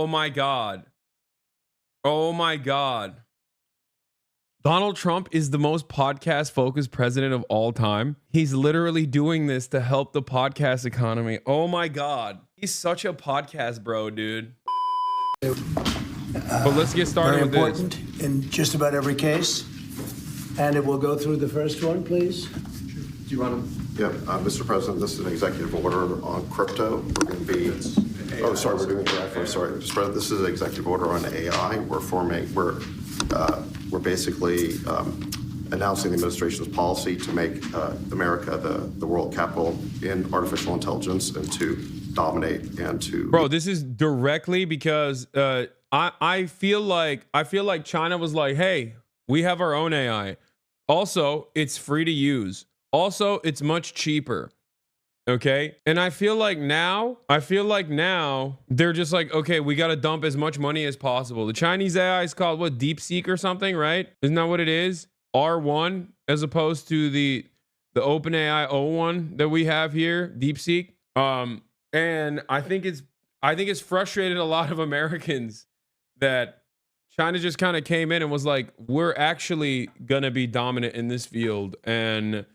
Oh my God. Oh my God. Donald Trump is the most podcast focused president of all time. He's literally doing this to help the podcast economy. Oh my God. He's such a podcast bro, dude. But let's get started with this. Very important in just about every case. And it will go through the first one, please. Do you want to? Yeah, Mr. President, this is an executive order on crypto. We're going to be. Oh, sorry, we're doing AI first. Sorry, Mr. President, this is an executive order on AI. We're basically announcing the administration's policy to make America the world capital in artificial intelligence and to dominate and to. Bro, this is directly because I feel like China was like, hey, we have our own AI. Also, it's free to use. Also, it's much cheaper. Okay. And I feel like now they're just like, okay, we got to dump as much money as possible. The Chinese AI is called what? DeepSeek or something, right? Isn't that what it is? R1 as opposed to the OpenAI O1 that we have here, DeepSeek. And I think it's frustrated a lot of Americans that China just kind of came in and was like, we're actually going to be dominant in this field and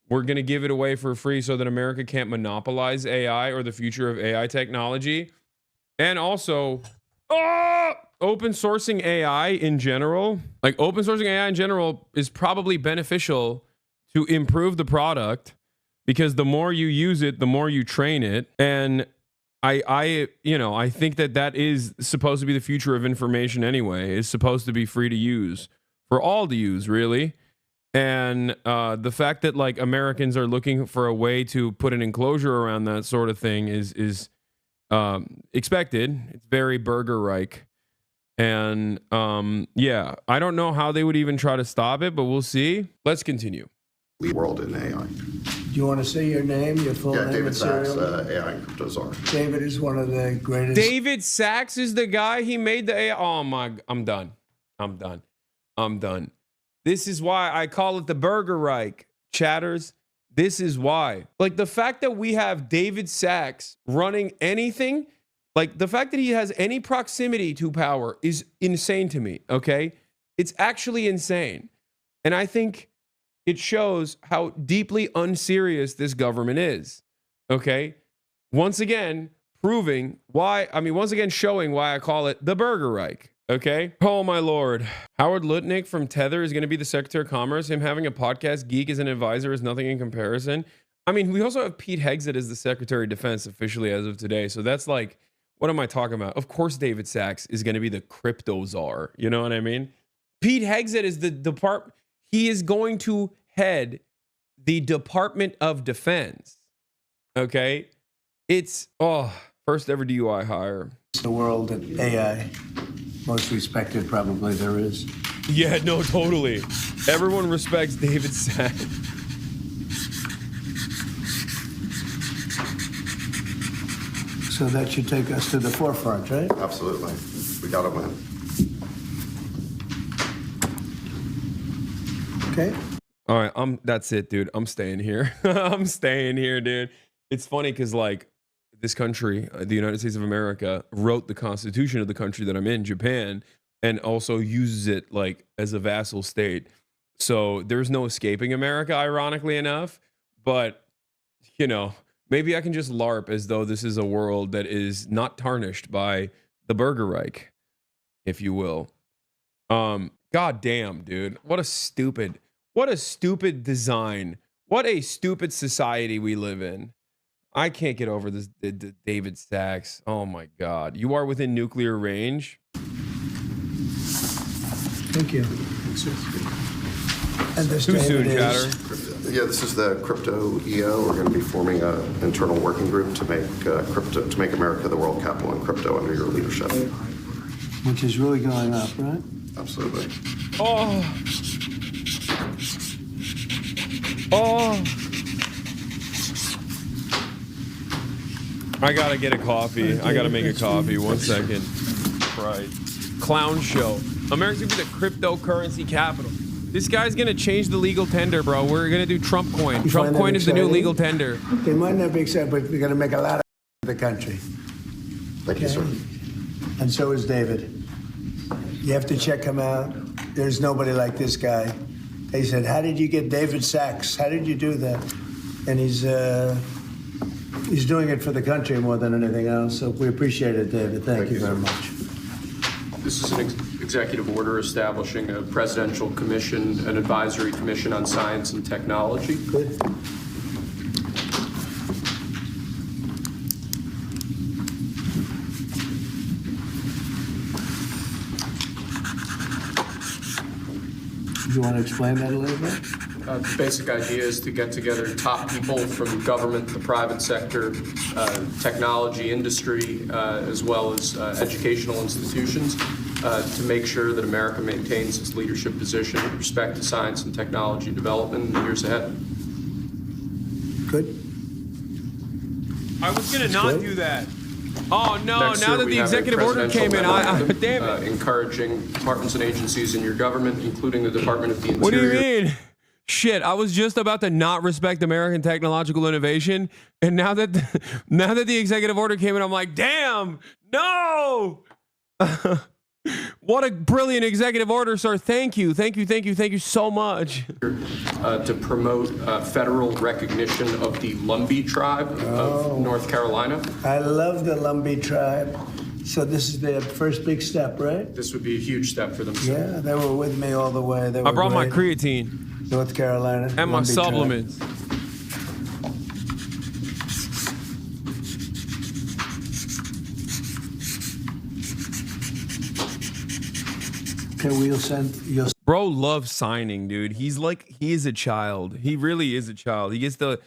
we're going to give it away for free so that America can't monopolize AI or the future of AI technology. And also, open sourcing AI in general, like open sourcing AI in general is probably beneficial to improve the product because the more you use it, the more you train it. And I think that is supposed to be the future of information anyway. It's supposed to be free to use for all to use, really. And the fact that like Americans are looking for a way to put an enclosure around that sort of thing is expected. It's very Birthright. And yeah, I don't know how they would even try to stop it, but we'll see. Let's continue. World in AI. Do you want to say your name, your full name? David Sachs, AI and crypto czar. David is one of the greatest. David Sachs is the guy. He made the AI. Oh my, I'm done. This is why I call it the Birthright, chatters. This is why. Like the fact that we have David Sachs running anything, like the fact that he has any proximity to power is insane to me, okay? It's actually insane. And I think it shows how deeply unserious this government is, okay? Once again, showing why I call it the Birthright, okay? Oh, my Lord. Howard Lutnick from Tether is going to be the Secretary of Commerce. Him having a podcast geek as an advisor is nothing in comparison. I mean, we also have Pete Hegseth as the Secretary of Defense officially as of today. So that's like, what am I talking about? Of course, David Sachs is going to be the crypto czar. You know what I mean? Pete Hegseth is he is going to head the Department of Defense. Okay? It's, first ever DUI hire. The world of AI, most respected probably there is. Yeah, no, totally. Everyone respects David Sachs. So that should take us to the forefront, right? Absolutely. We got to win. Okay. All right, that's it, dude. I'm staying here. I'm staying here, dude. It's funny because like this country, the United States of America, wrote the constitution of the country that I'm in, Japan, and also uses it like as a vassal state. So there's no escaping America, ironically enough. But, you know, maybe I can just LARP as though this is a world that is not tarnished by the Birthright, if you will. God damn, dude. What a stupid design. What a stupid society we live in. I can't get over this David Sachs. Oh my God. You are within nuclear range. Thank you. And this Too soon, chatter. Yeah, this is the crypto EO. We're going to be forming an internal working group to make America the world capital in crypto under your leadership. Which is really going up, right? Absolutely. Oh. I gotta get a coffee. I gotta make a coffee. 1 second. Right. Clown show. America's gonna be the cryptocurrency capital. This guy's gonna change the legal tender, bro. We're gonna do Trump coin. Trump coin is the new legal tender. They might not be excited, but we're gonna make a lot of the country. Thank you, sir. And so is David. You have to check him out. There's nobody like this guy. They said, how did you get David Sachs? How did you do that? And he's doing it for the country more than anything else. So we appreciate it, David. Thank you very much. This is an executive order establishing a presidential commission, an advisory commission on science and technology. Good. Do you want to explain that a little bit? The basic idea is to get together top people from government, the private sector, technology industry, as well as educational institutions, to make sure that America maintains its leadership position with respect to science and technology development in the years ahead. Good. I was gonna not do that. Oh no! Next now year, that we the have a executive order presidential came in, I memorandum, damn it! encouraging departments and agencies in your government, including the Department of the Interior. What do you mean? Shit, I was just about to not respect American technological innovation, and now that the executive order came in, I'm like, damn, no! What a brilliant executive order, sir. Thank you so much. To promote federal recognition of the Lumbee tribe of North Carolina. I love the Lumbee tribe. So this is their first big step, right? This would be a huge step for them. Yeah, they were with me all the way. They were I brought my great. creatine North Carolina. and my Lumbee tribe. supplements. Okay, you'll Bro loves signing, dude. He is a child. He really is a child. He gets to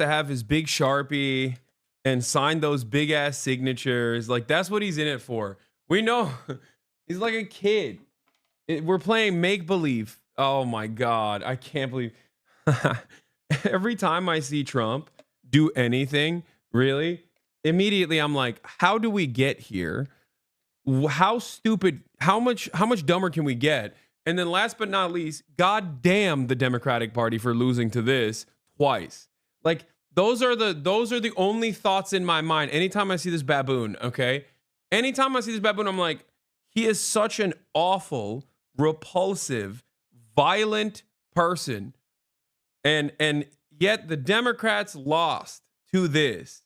have his big Sharpie and sign those big ass signatures. Like, that's what he's in it for. We know he's like a kid. We're playing make believe. Oh my God. I can't believe every time I see Trump do anything, really, immediately I'm like, how do we get here? How stupid, how much dumber can we get? And then last but not least, God damn the Democratic Party for losing to this twice. Like, those are the only thoughts in my mind anytime I see this baboon, okay? Anytime I see this baboon, I'm like, he is such an awful, repulsive, violent person. And yet the Democrats lost to this.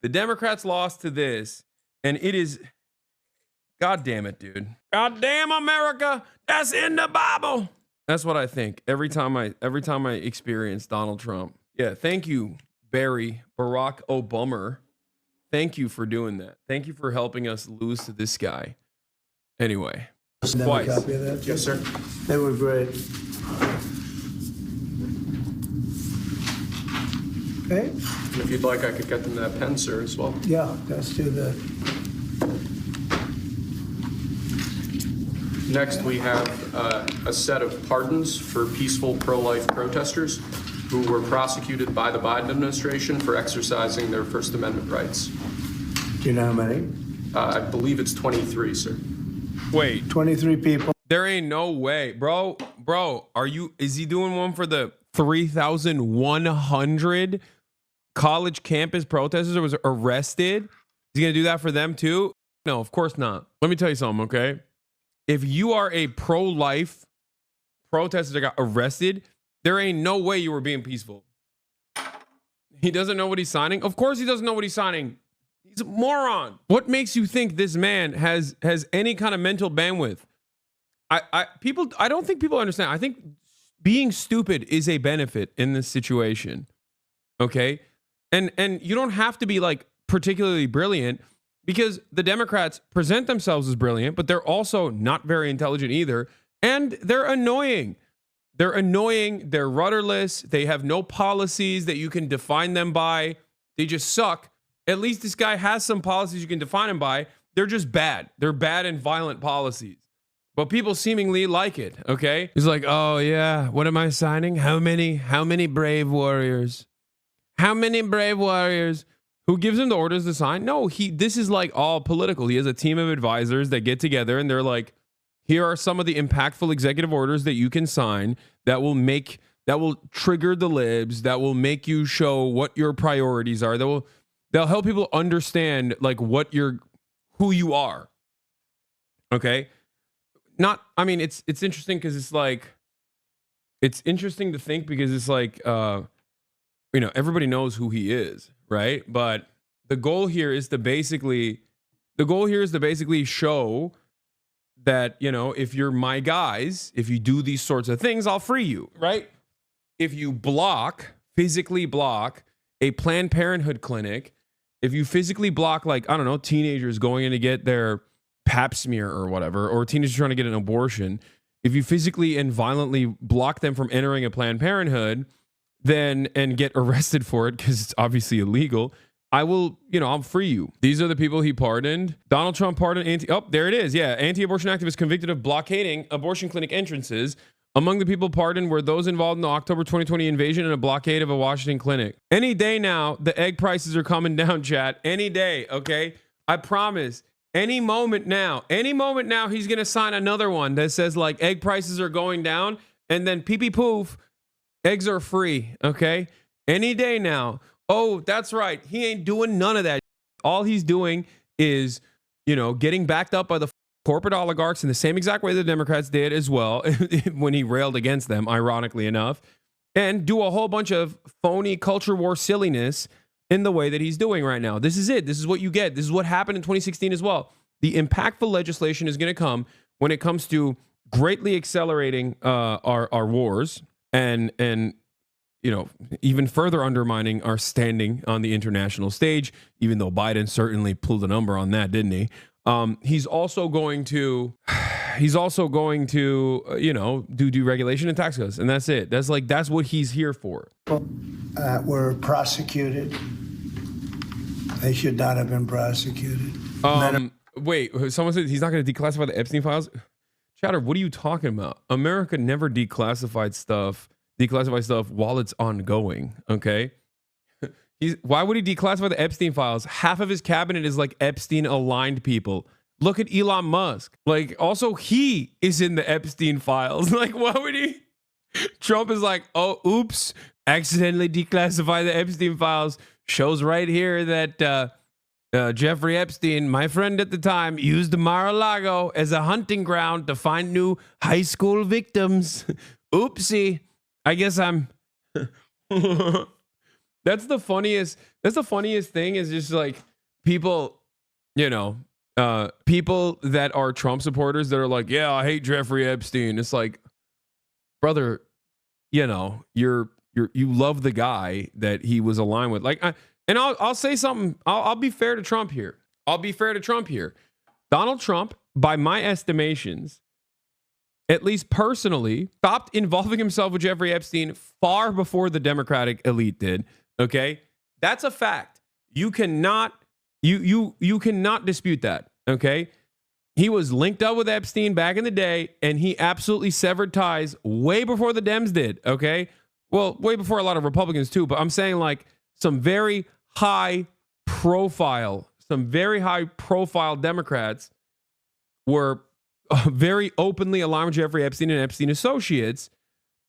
The Democrats lost to this, and it is, God damn it, dude. God damn America, that's in the Bible. That's what I think every time I experience Donald Trump. Yeah, thank you, Barack Obama. Thank you for doing that. Thank you for helping us lose to this guy. Anyway, twice. A copy of that? Yes, sir. They were great. Okay? And if you'd like, I could get them that pen, sir, as well. Yeah, let's do that. Next, we have a set of pardons for peaceful pro-life protesters who were prosecuted by the Biden administration for exercising their First Amendment rights. Do you know how many? I believe it's 23, sir. Wait, 23 people. there ain't no way, bro. Is he doing one for the 3,100 college campus protesters that was arrested? Is he gonna do that for them too? No, of course not. Let me tell you something, okay? If you are a pro-life protester that got arrested, there ain't no way you were being peaceful. He doesn't know what he's signing. Of course he doesn't know what he's signing. He's a moron. What makes you think this man has any kind of mental bandwidth? I don't think people understand. I think being stupid is a benefit in this situation. Okay? And you don't have to be like particularly brilliant, because the Democrats present themselves as brilliant, but they're also not very intelligent either. And they're annoying. They're annoying. They're rudderless. They have no policies that you can define them by. They just suck. At least this guy has some policies you can define him by. They're just bad. They're bad and violent policies. But people seemingly like it, okay? He's like, oh yeah, what am I signing? How many brave warriors? How many brave warriors? Who gives him the orders to sign? No, this is like all political. He has a team of advisors that get together and they're like, here are some of the impactful executive orders that you can sign that will trigger the libs, that will make you show what your priorities are. They'll help people understand like who you are. Okay. I mean, it's interesting because it's interesting to think because it's like, everybody knows who he is, right? But the goal here is to basically show that, if you're my guys, if you do these sorts of things, I'll free you, right? If you physically block a Planned Parenthood clinic, if you physically block, like, I don't know, teenagers going in to get their pap smear or whatever, or teenagers trying to get an abortion, if you physically and violently block them from entering a Planned Parenthood, and get arrested for it because it's obviously illegal, I'll free you. These are the people he pardoned. Donald Trump pardoned there it is. Yeah, anti-abortion activists convicted of blockading abortion clinic entrances. Among the people pardoned were those involved in the October 2020 invasion and a blockade of a Washington clinic. Any day now, the egg prices are coming down, chat. Any day, okay? I promise. Any moment now, he's going to sign another one that says, like, egg prices are going down, and then pee-pee-poof, eggs are free, okay? Any day now. Oh, that's right. He ain't doing none of that. All he's doing is, getting backed up by the corporate oligarchs in the same exact way the Democrats did as well when he railed against them, ironically enough, and do a whole bunch of phony culture war silliness in the way that he's doing right now. This is it. This is what you get. This is what happened in 2016 as well. The impactful legislation is going to come when it comes to greatly accelerating our wars and even further undermining our standing on the international stage, even though Biden certainly pulled a number on that, didn't he? He's also going to do deregulation and tax cuts, and that's it. That's what he's here for. Were prosecuted. They should not have been prosecuted. Wait, someone said he's not going to declassify the Epstein files. Chatter, what are you talking about? America never declassified stuff while it's ongoing, okay? Why would he declassify the Epstein files? Half of his cabinet is like Epstein-aligned people. Look at Elon Musk. Like, also, he is in the Epstein files. Like, why would he? Trump is like, oh, oops, accidentally declassify the Epstein files. Shows right here that Jeffrey Epstein, my friend at the time, used Mar-a-Lago as a hunting ground to find new high school victims. Oopsie. I guess I'm... That's the funniest thing is just like people, people that are Trump supporters that are like, yeah, I hate Jeffrey Epstein. It's like, brother, you love the guy that he was aligned with. Like, I'll say something. I'll be fair to Trump here. Donald Trump, by my estimations, at least personally, stopped involving himself with Jeffrey Epstein far before the Democratic elite did. Okay, that's a fact. You cannot dispute that. Okay, he was linked up with Epstein back in the day, and he absolutely severed ties way before the Dems did. Okay, well, way before a lot of Republicans too. But I'm saying like some very high profile Democrats were very openly aligned with Jeffrey Epstein and Epstein associates.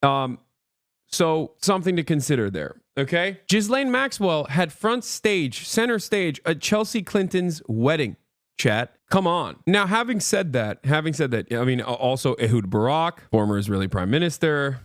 So something to consider there. Okay. Ghislaine Maxwell had center stage at Chelsea Clinton's wedding. Chat. Come on. Now, having said that, I mean, also Ehud Barak, former Israeli prime minister,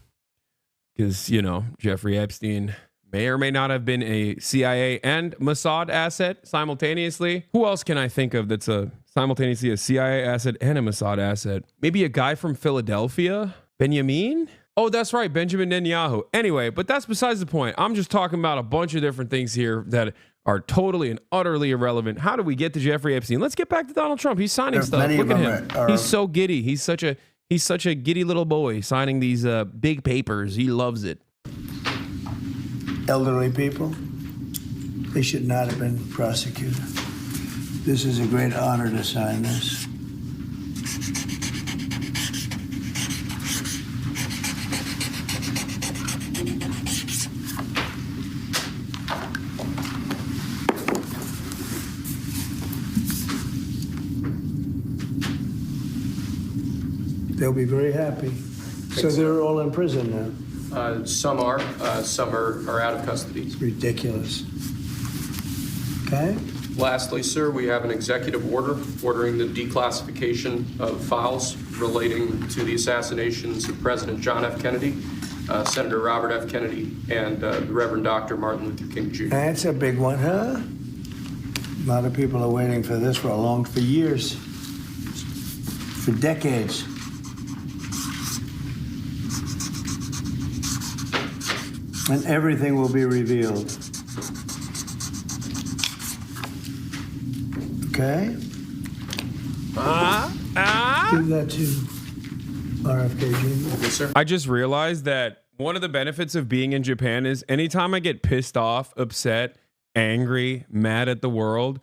because, Jeffrey Epstein may or may not have been a CIA and Mossad asset simultaneously. Who else can I think of that's simultaneously a CIA asset and a Mossad asset? Maybe a guy from Philadelphia? Benjamin? Oh, that's right, Benjamin Netanyahu. Anyway, but that's besides the point. I'm just talking about a bunch of different things here that are totally and utterly irrelevant. How do we get to Jeffrey Epstein? Let's get back to Donald Trump. He's signing stuff. Look at him. He's so giddy. He's such a giddy little boy signing these big papers. He loves it. Elderly people, they should not have been prosecuted. This is a great honor to sign this. They'll be very happy. So they're all in prison now. Some are out of custody. It's ridiculous. Okay? Lastly, sir, we have an executive order ordering the declassification of files relating to the assassinations of President John F. Kennedy, Senator Robert F. Kennedy, and the Reverend Dr. Martin Luther King Jr. That's a big one, huh? A lot of people are waiting for this for years, for decades. And everything will be revealed. Okay? Give that to RFK Jr. Yes, sir. I just realized that one of the benefits of being in Japan is anytime I get pissed off, upset, angry, mad at the world,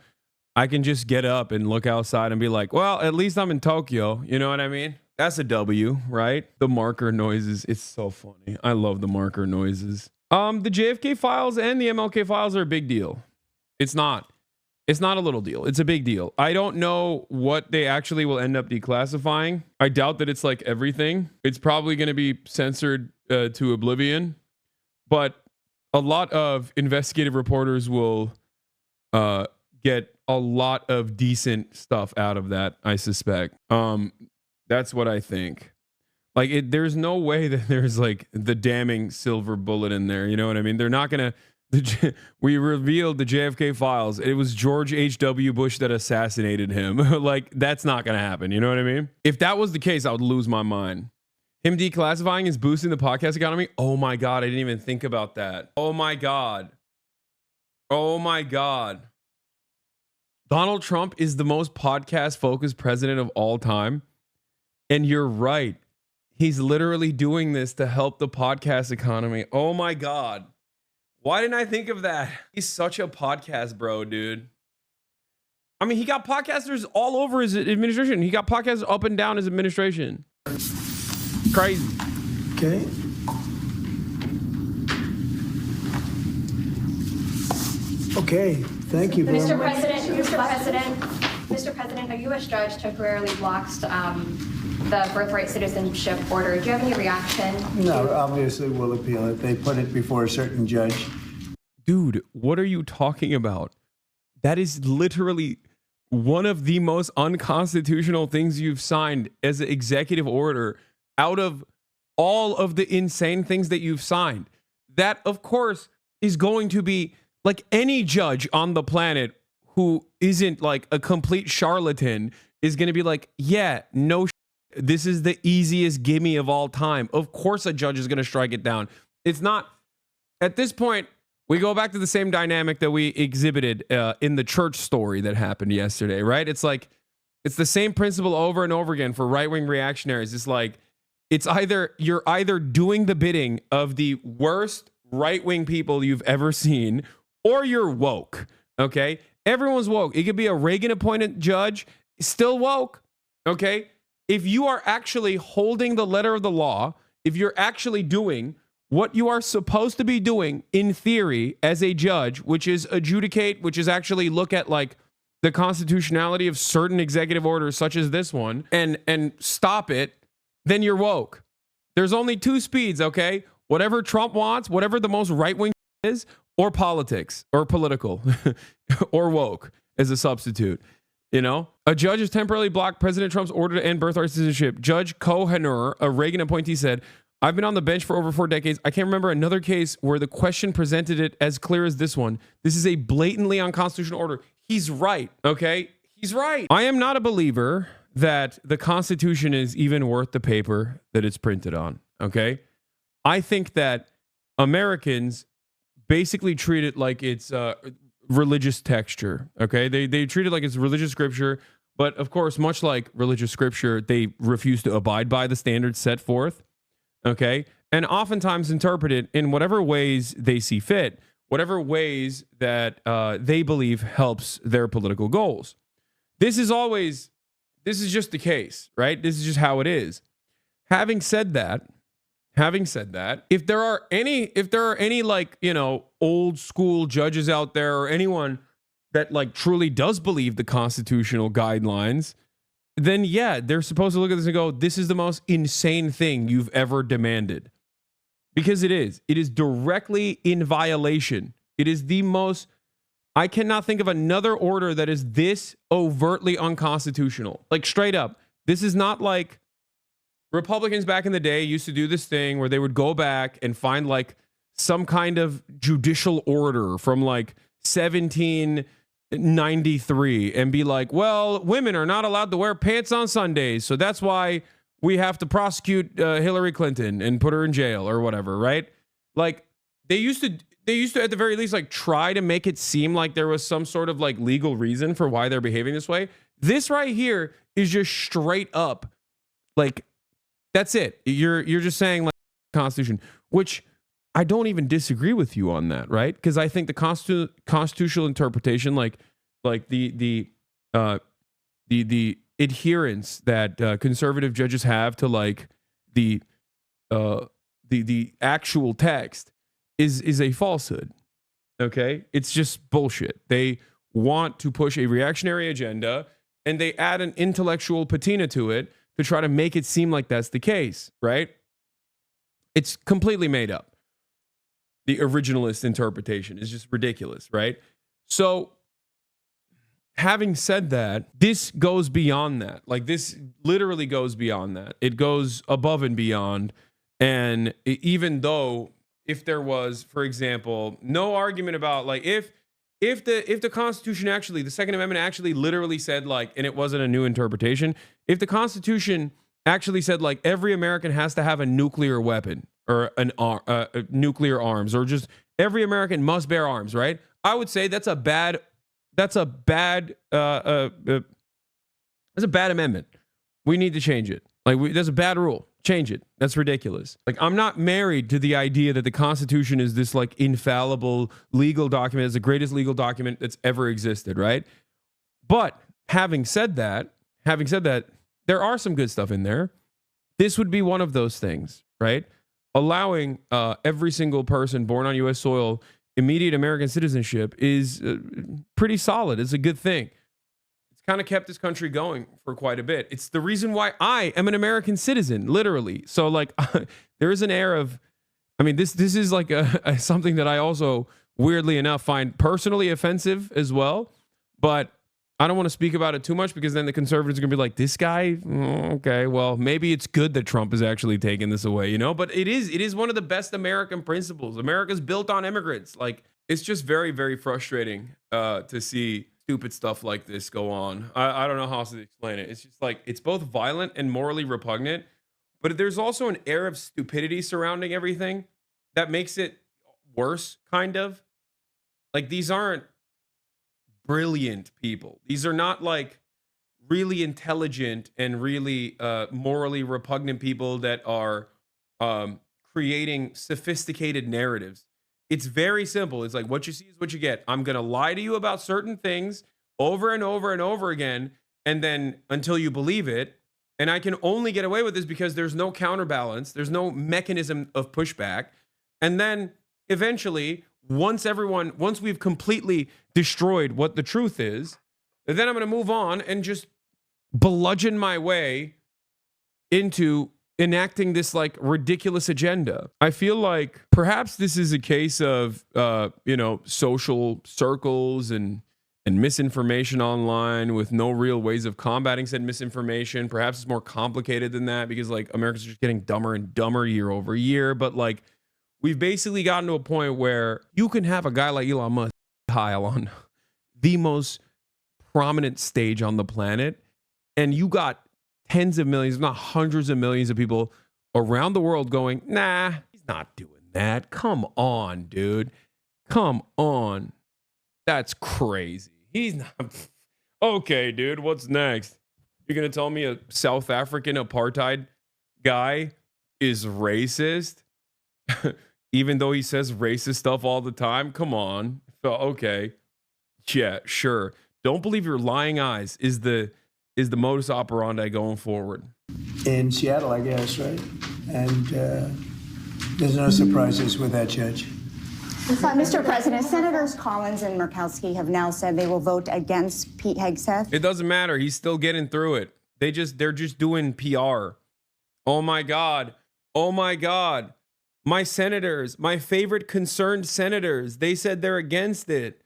I can just get up and look outside and be like, well, at least I'm in Tokyo. You know what I mean? That's a W, right? The marker noises. It's so funny. I love the marker noises. The JFK files and the MLK files are a big deal. It's not a little deal. It's a big deal. I don't know what they actually will end up declassifying. I doubt that it's like everything. It's probably going to be censored to oblivion, but a lot of investigative reporters will get a lot of decent stuff out of that, I suspect. That's what I think. Like, there's no way that there's like the damning silver bullet in there. You know what I mean? They're not going to. We revealed the JFK files. It was George H.W. Bush that assassinated him. Like, that's not going to happen. You know what I mean? If that was the case, I would lose my mind. Him declassifying is boosting the podcast economy. Oh my God. I didn't even think about that. Oh my God. Oh my God. Donald Trump is the most podcast focused president of all time. And you're right. He's literally doing this to help the podcast economy. Oh my God. Why didn't I think of that? He's such a podcast bro, dude. I mean, he got podcasters all over his administration. He got podcasters up and down his administration. Crazy. Okay. Okay. Thank you very much. Mr. President, a U.S. judge temporarily blocks the Birthright citizenship order. Do you have any reaction? No, obviously we'll appeal it. They put it before a certain judge. Dude, what are you talking about? That is literally one of the most unconstitutional things you've signed as an executive order out of all of the insane things that you've signed. That, of course, is going to be like any judge on the planet who isn't like a complete charlatan is going to be like, yeah, no, this is the easiest gimme of all time. Of course, a judge is going to strike it down. It's not, at this point, we go back to the same dynamic that we exhibited in the church story that happened yesterday, right? It's like, it's the same principle over and over again for right-wing reactionaries. It's like, you're either doing the bidding of the worst right-wing people you've ever seen, or you're woke, okay? Everyone's woke. It could be a Reagan-appointed judge, still woke, okay? If you are actually holding the letter of the law, if you're actually doing what you are supposed to be doing in theory as a judge, which is adjudicate, which is actually look at like the constitutionality of certain executive orders such as this one and stop it, then you're woke. There's only two speeds, okay? Whatever Trump wants, whatever the most right-wing is, or politics, or political, or woke as a substitute. You know, a judge has temporarily blocked President Trump's order to end birthright citizenship. Judge Kohenor, a Reagan appointee, said, I've been on the bench for over 4 decades. I can't remember another case where the question presented it as clear as this one. This is a blatantly unconstitutional order. He's right, okay? He's right. I am not a believer that the Constitution is even worth the paper that it's printed on, okay? I think that Americans basically treat it like it's religious texture, okay? They treat it like it's religious scripture, but of course, much like religious scripture, they refuse to abide by the standards set forth, okay? And oftentimes interpret it in whatever ways they see fit, whatever ways that they believe helps their political goals. This is just the case, right? This is just how it is. Having said that, if there are any like, you know, old school judges out there or anyone that like truly does believe the constitutional guidelines, then yeah, they're supposed to look at this and go, this is the most insane thing you've ever demanded. Because it is directly in violation. It is the most I cannot think of another order that is this overtly unconstitutional. Like straight up. This is not like Republicans back in the day used to do this thing where they would go back and find like some kind of judicial order from like 1793 and be like, well, women are not allowed to wear pants on Sundays, so that's why we have to prosecute Hillary Clinton and put her in jail or whatever, right? Like they used to at the very least like try to make it seem like there was some sort of like legal reason for why they're behaving this way. This right here is just straight up like that's it. You're just saying like Constitution, which I don't even disagree with you on that, right? Because I think the constitutional interpretation, like the adherence that conservative judges have to like the actual text is a falsehood. Okay, it's just bullshit. They want to push a reactionary agenda and they add an intellectual patina to it to try to make it seem like that's the case, right? It's completely made up. The originalist interpretation is just ridiculous, right? So, having said that, this goes beyond that. Like, this literally goes beyond that. It goes above and beyond. And even though, if there was, for example, no argument about, like, if the Constitution actually, the Second Amendment actually literally said, like, and it wasn't a new interpretation, if the Constitution actually said, like, every American has to have a nuclear weapon, or nuclear arms, or just every American must bear arms, right? I would say that's a bad amendment. We need to change it. Like, that's a bad rule. Change it. That's ridiculous. Like, I'm not married to the idea that the Constitution is this like infallible legal document. It's the greatest legal document that's ever existed, right? But having said that, there are some good stuff in there. This would be one of those things, right? Allowing every single person born on U.S. soil immediate American citizenship is pretty solid. It's a good thing. It's kind of kept this country going for quite a bit. It's the reason why I am an American citizen, literally. So, like, there is an air of, I mean, this is like something that I also, weirdly enough, find personally offensive as well. But I don't want to speak about it too much because then the conservatives are going to be like, this guy, okay, well, maybe it's good that Trump is actually taking this away, you know? But it is one of the best American principles. America's built on immigrants. Like, it's just very, very frustrating to see stupid stuff like this go on. I don't know how else to explain it. It's just like, it's both violent and morally repugnant, but there's also an air of stupidity surrounding everything that makes it worse, kind of. Like, these aren't brilliant people. These are not like really intelligent and really morally repugnant people that are creating sophisticated narratives. It's very simple. It's like, what you see is what you get. I'm going to lie to you about certain things over and over and over again, and then until you believe it. And I can only get away with this because there's no counterbalance. There's no mechanism of pushback. And then eventually, once we've completely destroyed what the truth is, then I'm going to move on and just bludgeon my way into enacting this like ridiculous agenda. I feel like perhaps this is a case of, social circles and misinformation online with no real ways of combating said misinformation. Perhaps it's more complicated than that because like Americans are just getting dumber and dumber year over year. But like, we've basically gotten to a point where you can have a guy like Elon Musk high on the most prominent stage on the planet, and you got tens of millions, if not hundreds of millions of people around the world going, nah, he's not doing that. Come on, dude. Come on. That's crazy. He's not. Okay, dude, what's next? You're going to tell me a South African apartheid guy is racist? Even though he says racist stuff all the time? Come on. Okay. Yeah, sure. Don't believe your lying eyes is the modus operandi going forward. In Seattle, I guess, right? And there's no surprises with that, Judge. Mr. President, Senators Collins and Murkowski have now said they will vote against Pete Hegseth. It doesn't matter. He's still getting through it. They're just doing PR. Oh my God. Oh my God. My senators, my favorite concerned senators, they said they're against it.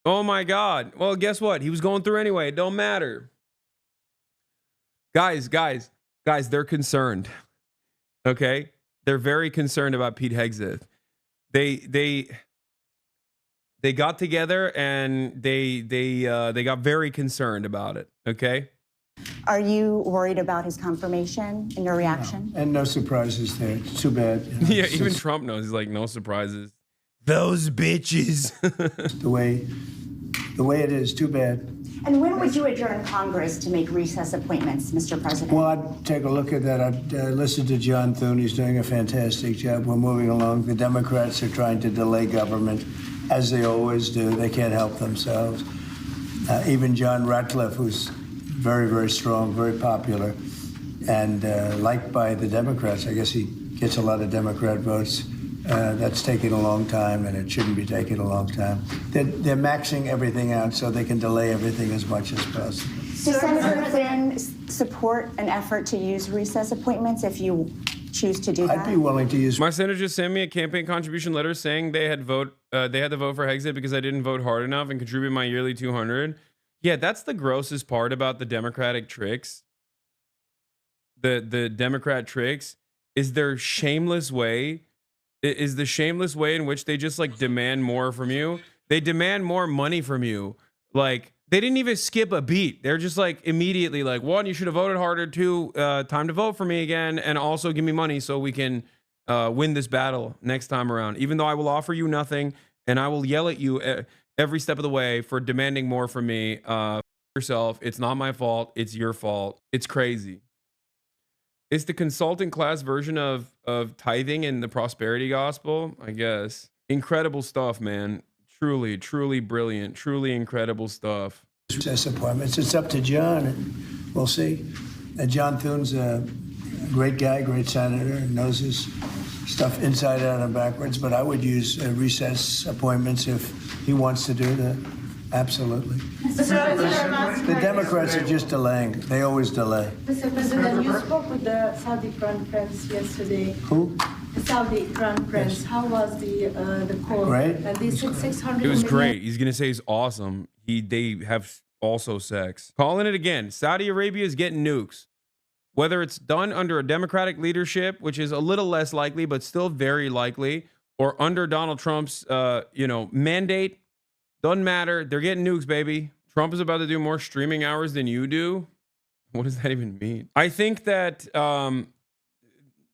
Oh my God. Well, guess what? He was going through anyway. It don't matter. Guys, they're concerned. Okay? They're very concerned about Pete Hegseth. They got together and they got very concerned about it. Okay? Are you worried about his confirmation and your reaction? And no surprises there. It's too bad. You know, Yeah, it's even just Trump knows. He's like, no surprises. Those bitches. the way it is. Too bad. And when would you adjourn Congress to make recess appointments, Mr. President? Well, I'd take a look at that. I'd listen to John Thune. He's doing a fantastic job. We're moving along. The Democrats are trying to delay government, as they always do. They can't help themselves. Even John Ratcliffe, who's very, very strong, very popular, and liked by the Democrats. I guess he gets a lot of Democrat votes. That's taking a long time, and it shouldn't be taking a long time. They're maxing everything out so they can delay everything as much as possible. Does Senator Flynn support an effort to use recess appointments if you choose to do that? I'd be willing to use. My senator just sent me a campaign contribution letter saying they had to vote for Hegseth because I didn't vote hard enough and contribute my yearly 200. Yeah, that's the grossest part about the Democratic tricks. The Democrat tricks is their shameless way. Is the shameless way in which they just like demand more from you. They demand more money from you. Like they didn't even skip a beat. They're just like immediately like, one, you should have voted harder. Two, time to vote for me again. And also give me money so we can win this battle next time around. Even though I will offer you nothing and I will yell at you every step of the way for demanding more from me. Yourself. It's not my fault. It's your fault. It's crazy. It's the consultant class version of tithing in the prosperity gospel, I guess. Incredible stuff, man. Truly, truly brilliant. Truly incredible stuff. Recess appointments. It's up to John, and we'll see. John Thune's a great guy, great senator, knows his stuff inside out and backwards. But I would use recess appointments if he wants to do that. Absolutely. The Democrats are just delaying. They always delay. Mr. President, you spoke with the Saudi Crown Prince yesterday. Who? The Saudi Crown Prince. How was the call? Great. And they said 600 It was million. great. He's gonna say he's awesome. They have also sex. Calling it again. Saudi Arabia is getting nukes. Whether it's done under a Democratic leadership, which is a little less likely, but still very likely, or under Donald Trump's mandate, doesn't matter. They're getting nukes, baby. Trump is about to do more streaming hours than you do. What does that even mean? I think that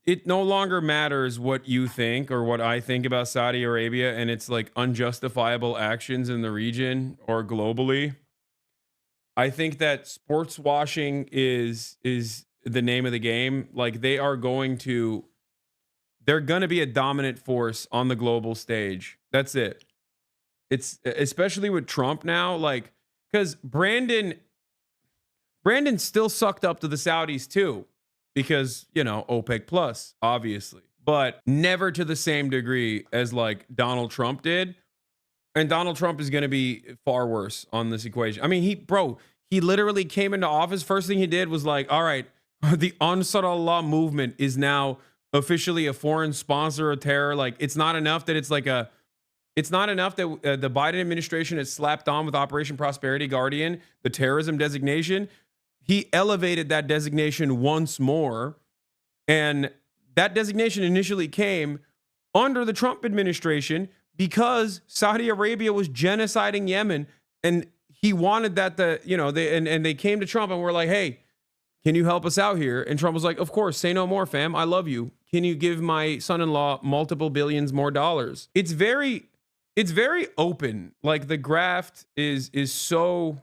it no longer matters what you think or what I think about Saudi Arabia and its like unjustifiable actions in the region or globally. I think that sports washing is the name of the game. Like they're going to be a dominant force on the global stage. That's it. It's especially with Trump now, like, because Brandon still sucked up to the Saudis too, because, OPEC plus, obviously, but never to the same degree as like Donald Trump did. And Donald Trump is going to be far worse on this equation. I mean, he literally came into office. First thing he did was like, all right, the Ansar Allah movement is now officially a foreign sponsor of terror. Like, it's not enough that the Biden administration has slapped on with Operation Prosperity Guardian, the terrorism designation. He elevated that designation once more. And that designation initially came under the Trump administration because Saudi Arabia was genociding Yemen. And he wanted that they came to Trump and were like, hey, can you help us out here? And Trump was like, of course, say no more, fam. I love you. Can you give my son-in-law multiple billions more dollars? It's very open. Like the graft is so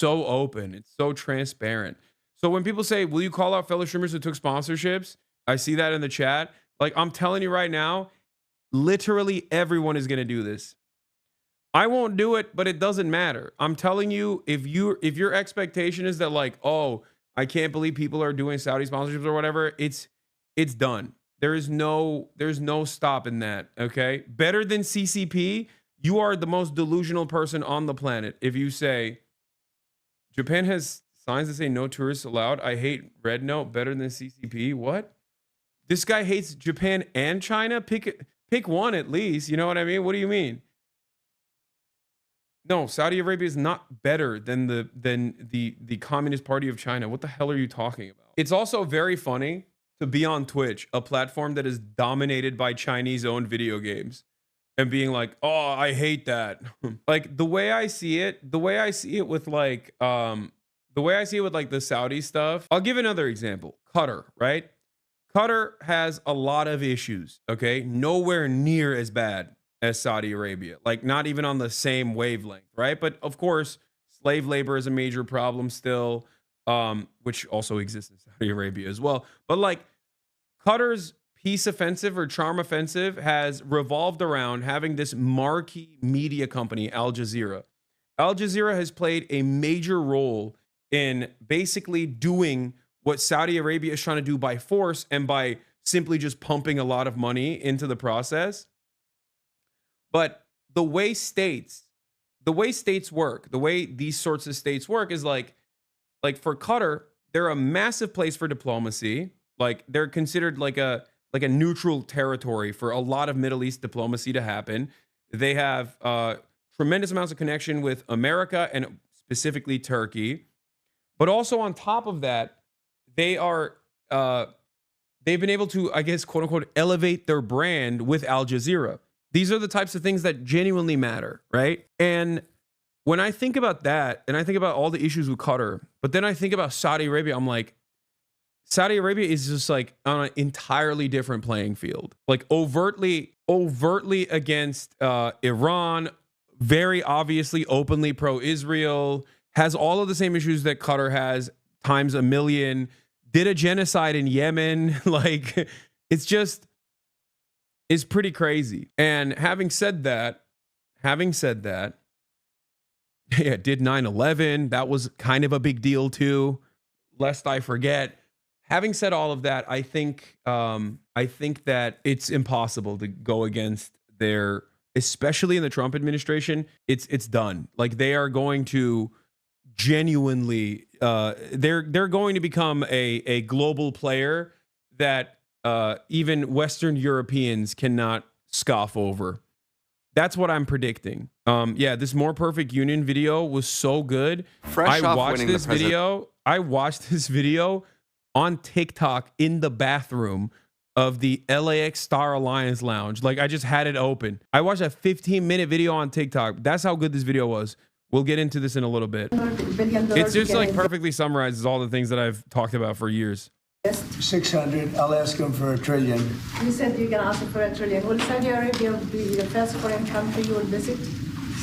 open. It's so transparent. So when people say, will you call out fellow streamers who took sponsorships? I see that in the chat. Like I'm telling you right now, literally everyone is going to do this. I won't do it, but it doesn't matter. I'm telling you, if your expectation is that like, oh, I can't believe people are doing Saudi sponsorships or whatever, it's done. There's no stopping that, okay? Better than CCP, you are the most delusional person on the planet. If you say, Japan has signs that say no tourists allowed, I hate Red Note better than CCP, what? This guy hates Japan and China? Pick one at least, you know what I mean? What do you mean? No, Saudi Arabia is not better than the Communist Party of China. What the hell are you talking about? It's also very funny to be on Twitch, a platform that is dominated by Chinese-owned video games, and being like, "Oh, I hate that." Like the way I see it with like the Saudi stuff. I'll give another example. Qatar, right? Qatar has a lot of issues, okay? Nowhere near as bad as Saudi Arabia. Like not even on the same wavelength, right? But of course, slave labor is a major problem still, which also exists in Saudi Arabia as well. But like Qatar's peace offensive or charm offensive has revolved around having this marquee media company, Al Jazeera. Al Jazeera has played a major role in basically doing what Saudi Arabia is trying to do by force and by simply just pumping a lot of money into the process. But the way states work, the way these sorts of states work is like for Qatar, they're a massive place for diplomacy. Like they're considered like a neutral territory for a lot of Middle East diplomacy to happen. They have tremendous amounts of connection with America and specifically Turkey. But also on top of that, they've been able to, I guess, quote unquote, elevate their brand with Al Jazeera. These are the types of things that genuinely matter, right? And when I think about that, and I think about all the issues with Qatar, but then I think about Saudi Arabia, I'm like, Saudi Arabia is just like on an entirely different playing field, like overtly against Iran, very obviously openly pro-Israel, has all of the same issues that Qatar has times a million, did a genocide in Yemen. Like it's pretty crazy. And having said that, yeah, did 9/11. That was kind of a big deal too, lest I forget. Having said all of that, I think that it's impossible to go against their, especially in the Trump administration. It's done. Like they are going to genuinely, they're going to become a global player that even Western Europeans cannot scoff over. That's what I'm predicting. Yeah, this More Perfect Union video was so good. I watched this video on TikTok in the bathroom of the LAX Star Alliance Lounge. Like I just had it open. I watched a 15-minute video on TikTok. That's how good this video was. We'll get into this in a little bit. It's just like perfectly summarizes all the things that I've talked about for years. 600. I'll ask him for $1 trillion. You said you can ask for $1 trillion. Will Saudi Arabia be the first foreign country you will visit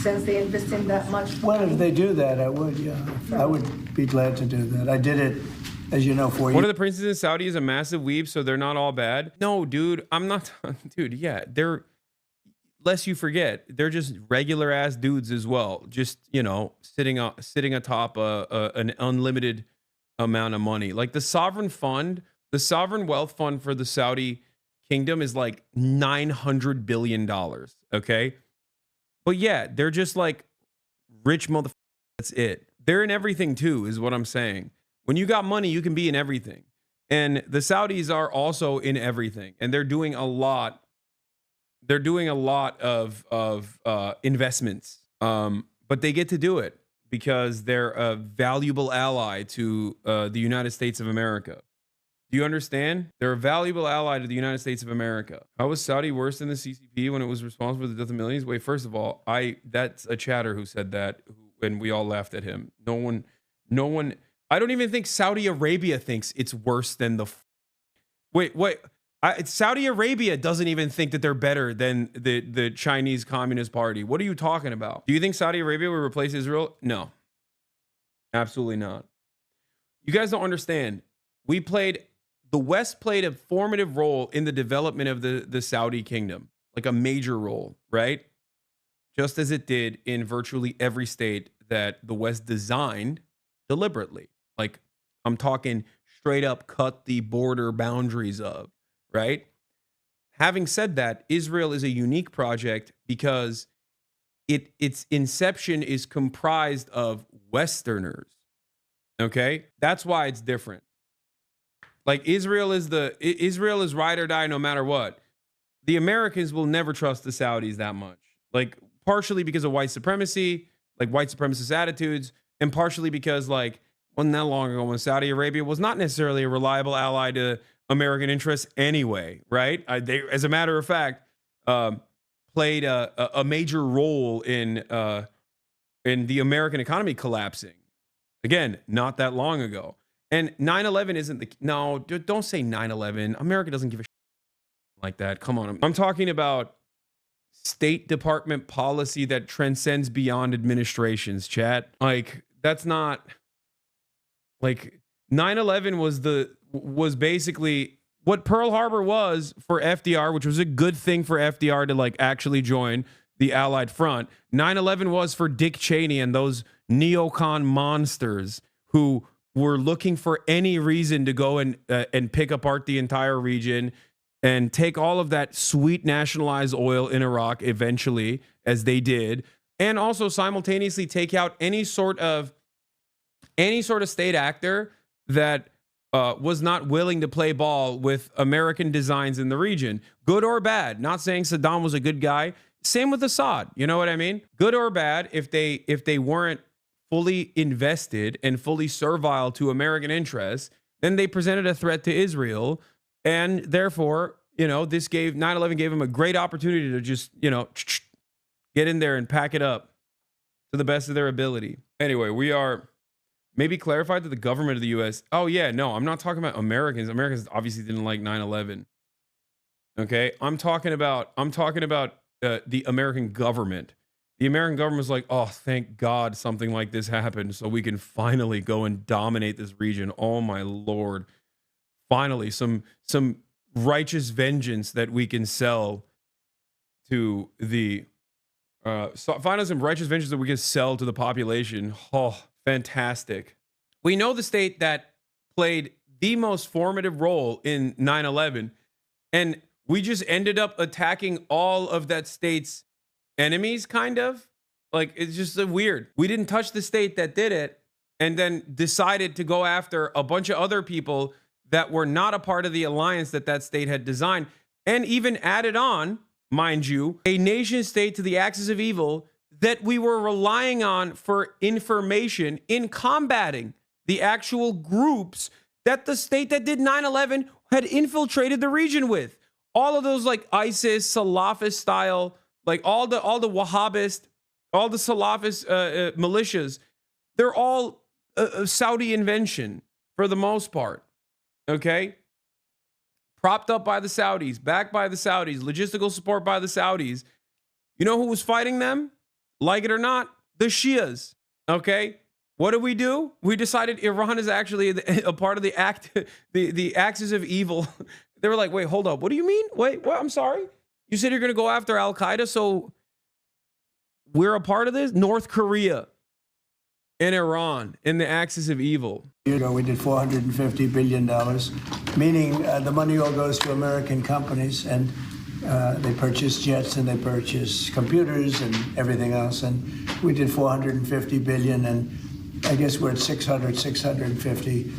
since they invest in that much? Well, if they do that, I would, yeah. I would be glad to do that. I did it, as you know, 4 years. One of the princes in Saudi is a massive weeb, so they're not all bad. No, dude, I'm not. Dude, yeah, they're, lest you forget, they're just regular ass dudes as well. Just, you know, sitting atop an unlimited amount of money. Like the sovereign wealth fund for the Saudi kingdom is like $900 billion. Okay. But yeah, they're just like rich motherfuckers. That's it. They're in everything too, is what I'm saying. When you got money, you can be in everything. And the Saudis are also in everything. And they're doing a lot. They're doing a lot of investments. But they get to do it because they're a valuable ally to the United States of America. Do you understand? They're a valuable ally to the United States of America. How was Saudi worse than the CCP when it was responsible for the death of millions? Wait, first of all, that's a chatter who said that, and we all laughed at him. No one. I don't even think Saudi Arabia thinks it's worse than the. Wait. Saudi Arabia doesn't even think that they're better than the Chinese Communist Party. What are you talking about? Do you think Saudi Arabia will replace Israel? No, absolutely not. You guys don't understand. The West played a formative role in the development of the Saudi kingdom, like a major role, right? Just as it did in virtually every state that the West designed deliberately. Like I'm talking straight up cut the border boundaries of. Right? Having said that, Israel is a unique project because its inception is comprised of Westerners. Okay? That's why it's different. Like Israel is ride or die no matter what. The Americans will never trust the Saudis that much. Like partially because of white supremacy, like white supremacist attitudes, and partially because like wasn't that long ago when Saudi Arabia was not necessarily a reliable ally to American interests anyway, right? They, as a matter of fact, played a major role in the American economy collapsing. Again, not that long ago. And 9/11 isn't the no. Don't say 9/11. America doesn't give a shit like that. Come on, I'm talking about State Department policy that transcends beyond administrations. Chat, like that's not like 9/11 was basically what Pearl Harbor was for FDR, which was a good thing for FDR to like actually join the Allied front. 9/11 was for Dick Cheney and those neocon monsters who were looking for any reason to go and pick apart the entire region and take all of that sweet nationalized oil in Iraq eventually, as they did, and also simultaneously take out any sort of state actor that was not willing to play ball with American designs in the region, good or bad. Not saying Saddam was a good guy. Same with Assad. You know what I mean? Good or bad, if they weren't fully invested and fully servile to American interests, then they presented a threat to Israel. And therefore, you know, this 9/11 gave them a great opportunity to just, you know, get in there and pack it up to the best of their ability. Anyway, we are maybe clarified that the government of the U.S. Oh, yeah, no, I'm not talking about Americans. Americans obviously didn't like 9/11. Okay, I'm talking about the American government. The American government was like, oh, thank God something like this happened so we can finally go and dominate this region. Oh, my Lord. Finally, some righteous vengeance that we can sell to the finally some righteous vengeance that we can sell to the population. Oh, fantastic. We know the state that played the most formative role in 9/11, and we just ended up attacking all of that state's enemies, kind of. Like, it's just so weird. We didn't touch the state that did it and then decided to go after a bunch of other people that were not a part of the alliance that state had designed, and even added on, mind you, a nation state to the axis of evil that we were relying on for information in combating the actual groups that the state that did 9/11 had infiltrated the region with. All of those like ISIS, Salafist style, like all the Wahhabist, all the Salafist militias, they're all a Saudi invention for the most part. Okay? Propped up by the Saudis, backed by the Saudis, logistical support by the Saudis. You know who was fighting them? Like it or not, the Shias. Okay? What do? We decided Iran is actually a part of the axis of evil. They were like, wait, hold up. What do you mean? Wait, what? I'm sorry. You said you're going to go after Al-Qaeda, so we're a part of this? North Korea and Iran in the axis of evil. You know, we did $450 billion, meaning the money all goes to American companies, and they purchase jets and they purchase computers and everything else. And we did $450 billion, and I guess we're at 650.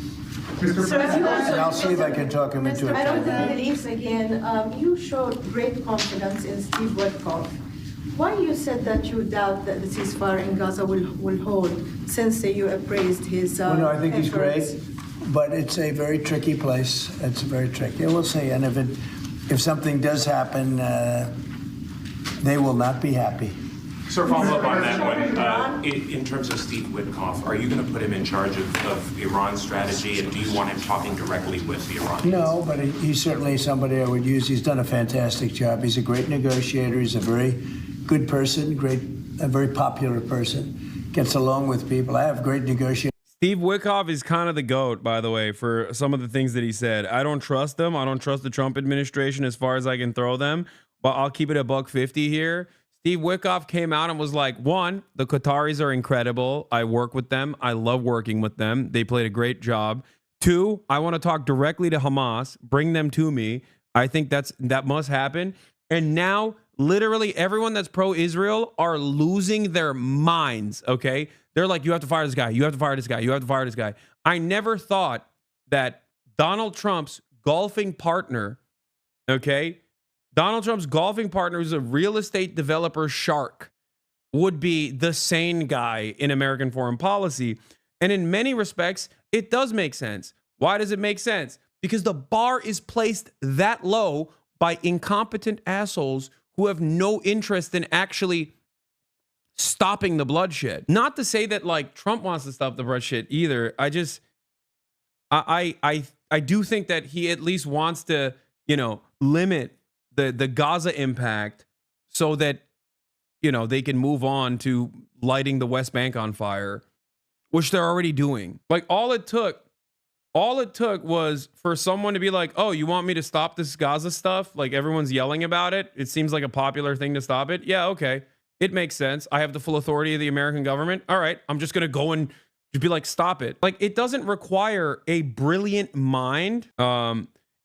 And I'll see if I can talk him into it. I don't think it is again. You showed great confidence in Steve Witkoff. Why you said that you doubt that the ceasefire in Gaza will hold, since you appraised his Well, no, I think he's efforts? great, but it's a very tricky place. It's very tricky. We'll see. And if something does happen, they will not be happy. Sir, follow up on that one. In terms of Steve Witkoff, are you going to put him in charge of Iran's strategy, and do you want him talking directly with the Iranians? No, but he's certainly somebody I would use. He's done a fantastic job. He's a great negotiator. He's a very good person, a very popular person, gets along with people. I have great negotiators. Steve Witkoff is kind of the GOAT, by the way, for some of the things that he said. I don't trust them. I don't trust the Trump administration as far as I can throw them, but I'll keep it $150 here. Steve Witkoff came out and was like, one, the Qataris are incredible. I work with them. I love working with them. They played a great job. Two, I want to talk directly to Hamas, bring them to me. I think that must happen. And now literally everyone that's pro-Israel are losing their minds, okay? They're like, you have to fire this guy. You have to fire this guy. You have to fire this guy. I never thought that Donald Trump's golfing partner, okay? Donald Trump's golfing partner is a real estate developer shark, would be the sane guy in American foreign policy. And in many respects, it does make sense. Why does it make sense? Because the bar is placed that low by incompetent assholes who have no interest in actually stopping the bloodshed. Not to say that like Trump wants to stop the bloodshed either. I do think that he at least wants to, you know, limit the Gaza impact so that, you know, they can move on to lighting the West Bank on fire, which they're already doing. Like all it took was for someone to be like, oh, you want me to stop this Gaza stuff? Like everyone's yelling about it. It seems like a popular thing to stop it. Yeah, okay. It makes sense. I have the full authority of the American government. All right, I'm just going to go and just be like, stop it. Like it doesn't require a brilliant mind.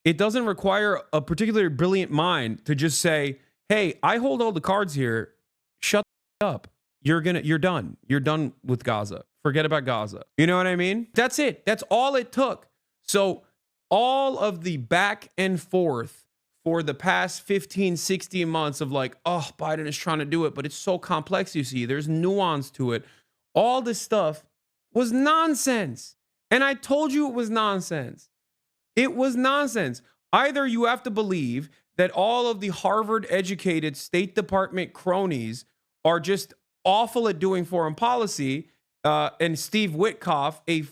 It doesn't require a particularly brilliant mind to just say, hey, I hold all the cards here. Shut up. You're done. You're done with Gaza. Forget about Gaza. You know what I mean? That's it. That's all it took. So all of the back and forth for the past 15, 16 months of like, oh, Biden is trying to do it, but it's so complex, you see. There's nuance to it. All this stuff was nonsense. And I told you it was nonsense. It was nonsense. Either you have to believe that all of the Harvard-educated State Department cronies are just awful at doing foreign policy, and Steve Witkoff, a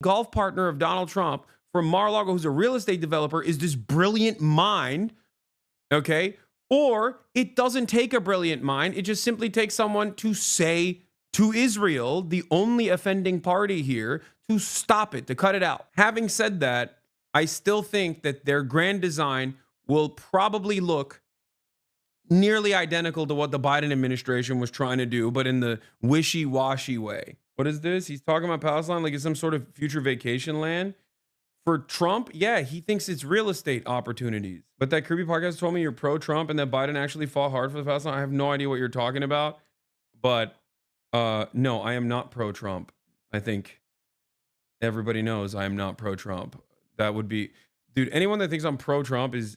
golf partner of Donald Trump from Mar-a-Lago, who's a real estate developer, is this brilliant mind, okay? Or it doesn't take a brilliant mind. It just simply takes someone to say to Israel, the only offending party here, to stop it, to cut it out. Having said that, I still think that their grand design will probably look nearly identical to what the Biden administration was trying to do, but in the wishy-washy way. What is this? He's talking about Palestine like it's some sort of future vacation land. For Trump, yeah, he thinks it's real estate opportunities. But that creepy podcast told me you're pro-Trump and that Biden actually fought hard for the Palestine. I have no idea what you're talking about. But no, I am not pro-Trump. I think everybody knows I am not pro-Trump. That would be, dude, anyone that thinks I'm pro-Trump is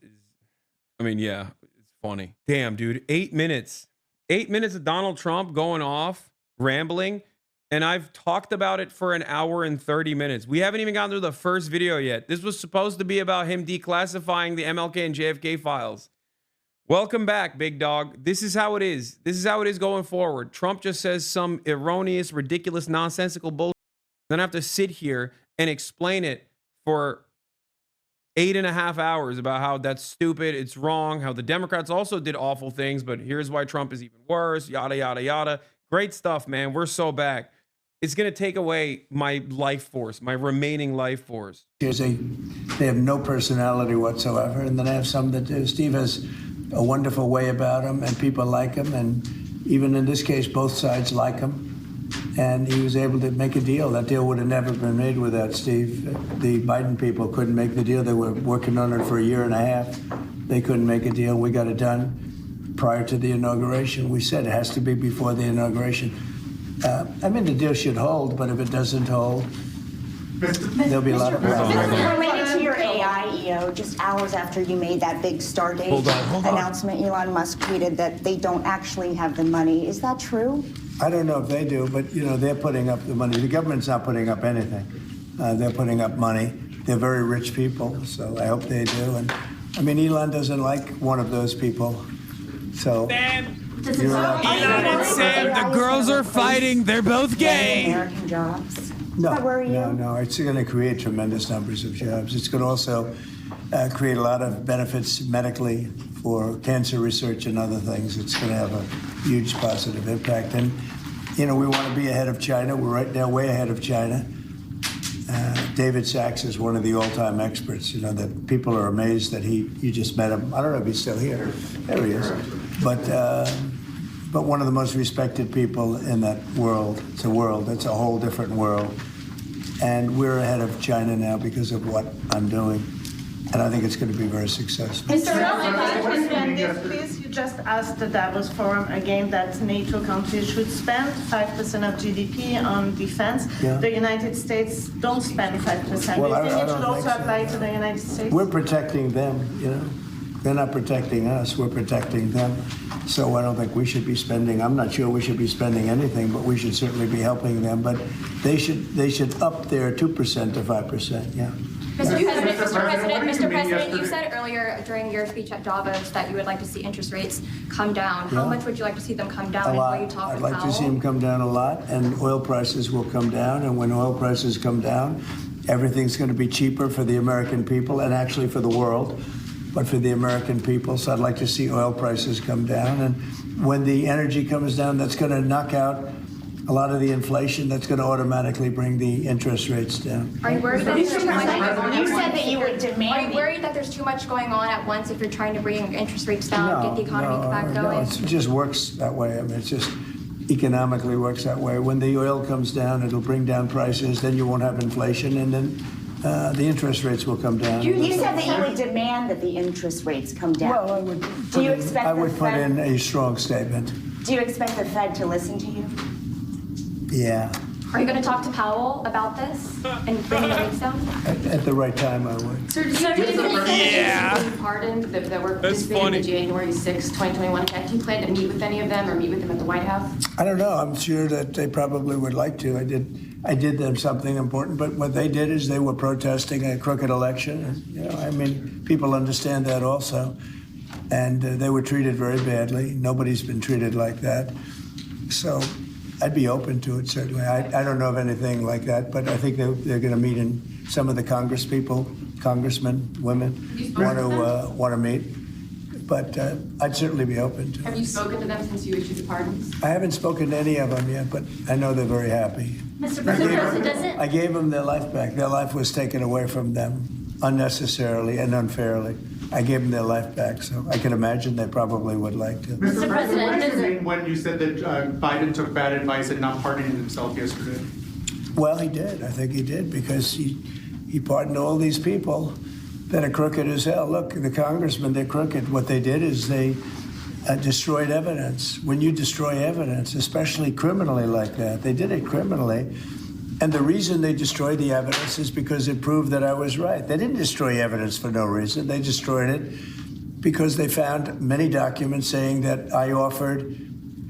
I mean, yeah, it's funny. Damn, dude, 8 minutes. 8 minutes of Donald Trump going off, rambling, and I've talked about it for an hour and 30 minutes. We haven't even gotten through the first video yet. This was supposed to be about him declassifying the MLK and JFK files. Welcome back, big dog. This is how it is. This is how it is going forward. Trump just says some erroneous, ridiculous, nonsensical bullshit. Then I have to sit here and explain it for 8.5 hours about how that's stupid, it's wrong, how the Democrats also did awful things, but here's why Trump is even worse, yada, yada, yada. Great stuff, man. We're so back. It's going to take away my life force, my remaining life force. They have no personality whatsoever, and then I have some that do. Steve has a wonderful way about him, and people like him, and even in this case, both sides like him. And he was able to make a deal. That deal would have never been made without Steve. The Biden people couldn't make the deal. They were working on it for 1.5 years. They couldn't make a deal. We got it done prior to the inauguration. We said it has to be before the inauguration. I mean, the deal should hold, but if it doesn't hold, there'll be a lot of problems. Related to your AI, EO, just hours after you made that big Stardate announcement, Elon Musk tweeted that they don't actually have the money. Is that true? I don't know if they do, but, you know, they're putting up the money. The government's not putting up anything. They're putting up money. They're very rich people, so I hope they do. And, I mean, Elon doesn't like one of those people, so... You're allowed to Elon and Sam, the girls are fighting. They're both gay. American jobs. No. It's going to create tremendous numbers of jobs. It's going to also create a lot of benefits medically for cancer research and other things. It's going to have a huge positive impact. And, you know, we want to be ahead of China. We're right now way ahead of China. David Sachs is one of the all-time experts, you know, that people are amazed that you just met him. I don't know if he's still here. There he is. But one of the most respected people in that world. It's a world. It's a whole different world. And we're ahead of China now because of what I'm doing. And I think it's going to be very successful. Mr. President, please, you just asked the Davos Forum again that NATO countries should spend 5% of GDP on defense. Yeah. The United States don't spend 5%. Well, Do you think I it should don't also think so. apply to the United States? We're protecting them, you know. They're not protecting us, we're protecting them. So I don't think we should be spending, I'm not sure we should be spending anything, but we should certainly be helping them. But they should up their 2% to 5%, yeah. Mr. President, you said earlier during your speech at Davos that you would like to see interest rates come down. How much would you like to see them come down? A lot. Before you talk I'd like to see them come down a lot, and oil prices will come down. And when oil prices come down, everything's going to be cheaper for the American people and actually for the world, but for the American people. So I'd like to see oil prices come down. And when the energy comes down, that's going to knock out a lot of the inflation. That's going to automatically bring the interest rates down. Are you worried that there's too much going on? You said that you would demand. Are you worried that there's too much going on at once if you're trying to bring interest rates down, get the economy back going? No, it just works that way. I mean, it's just economically works that way. When the oil comes down, it'll bring down prices. Then you won't have inflation, and then the interest rates will come down. You said that you would demand that the interest rates come down. Well, I would. I would put in a strong statement. Do you expect the Fed to listen to you? Yeah. Are you going to talk to Powell about this and bring the rates down? At the right time, I would. Sir, do you Yeah. pardoned that were That's participating in funny. the January 6, 2021 attack? Do you plan to meet with any of them or meet with them at the White House? I don't know. I'm sure that they probably would like to. I did them something important, but what they did is they were protesting a crooked election. And, you know, I mean, people understand that also. And they were treated very badly. Nobody's been treated like that. So I'd be open to it, certainly. I don't know of anything like that, but I think they're going to meet, in some of the congressmen, women, want to meet. But I'd certainly be open to it. Have you spoken to them since you issued the pardons? I haven't spoken to any of them yet, but I know they're very happy. Mr. President, I gave them their life back. Their life was taken away from them unnecessarily and unfairly. I gave them their life back, so I can imagine they probably would like to. Mr. President, what did you mean when you said that Biden took bad advice and not pardoning himself yesterday? Well, he did. I think he did, because he pardoned all these people that are crooked as hell. Look, the congressmen, they're crooked. What they did is they destroyed evidence. When you destroy evidence, especially criminally like that, they did it criminally. And the reason they destroyed the evidence is because it proved that I was right. They didn't destroy evidence for no reason. They destroyed it because they found many documents saying that I offered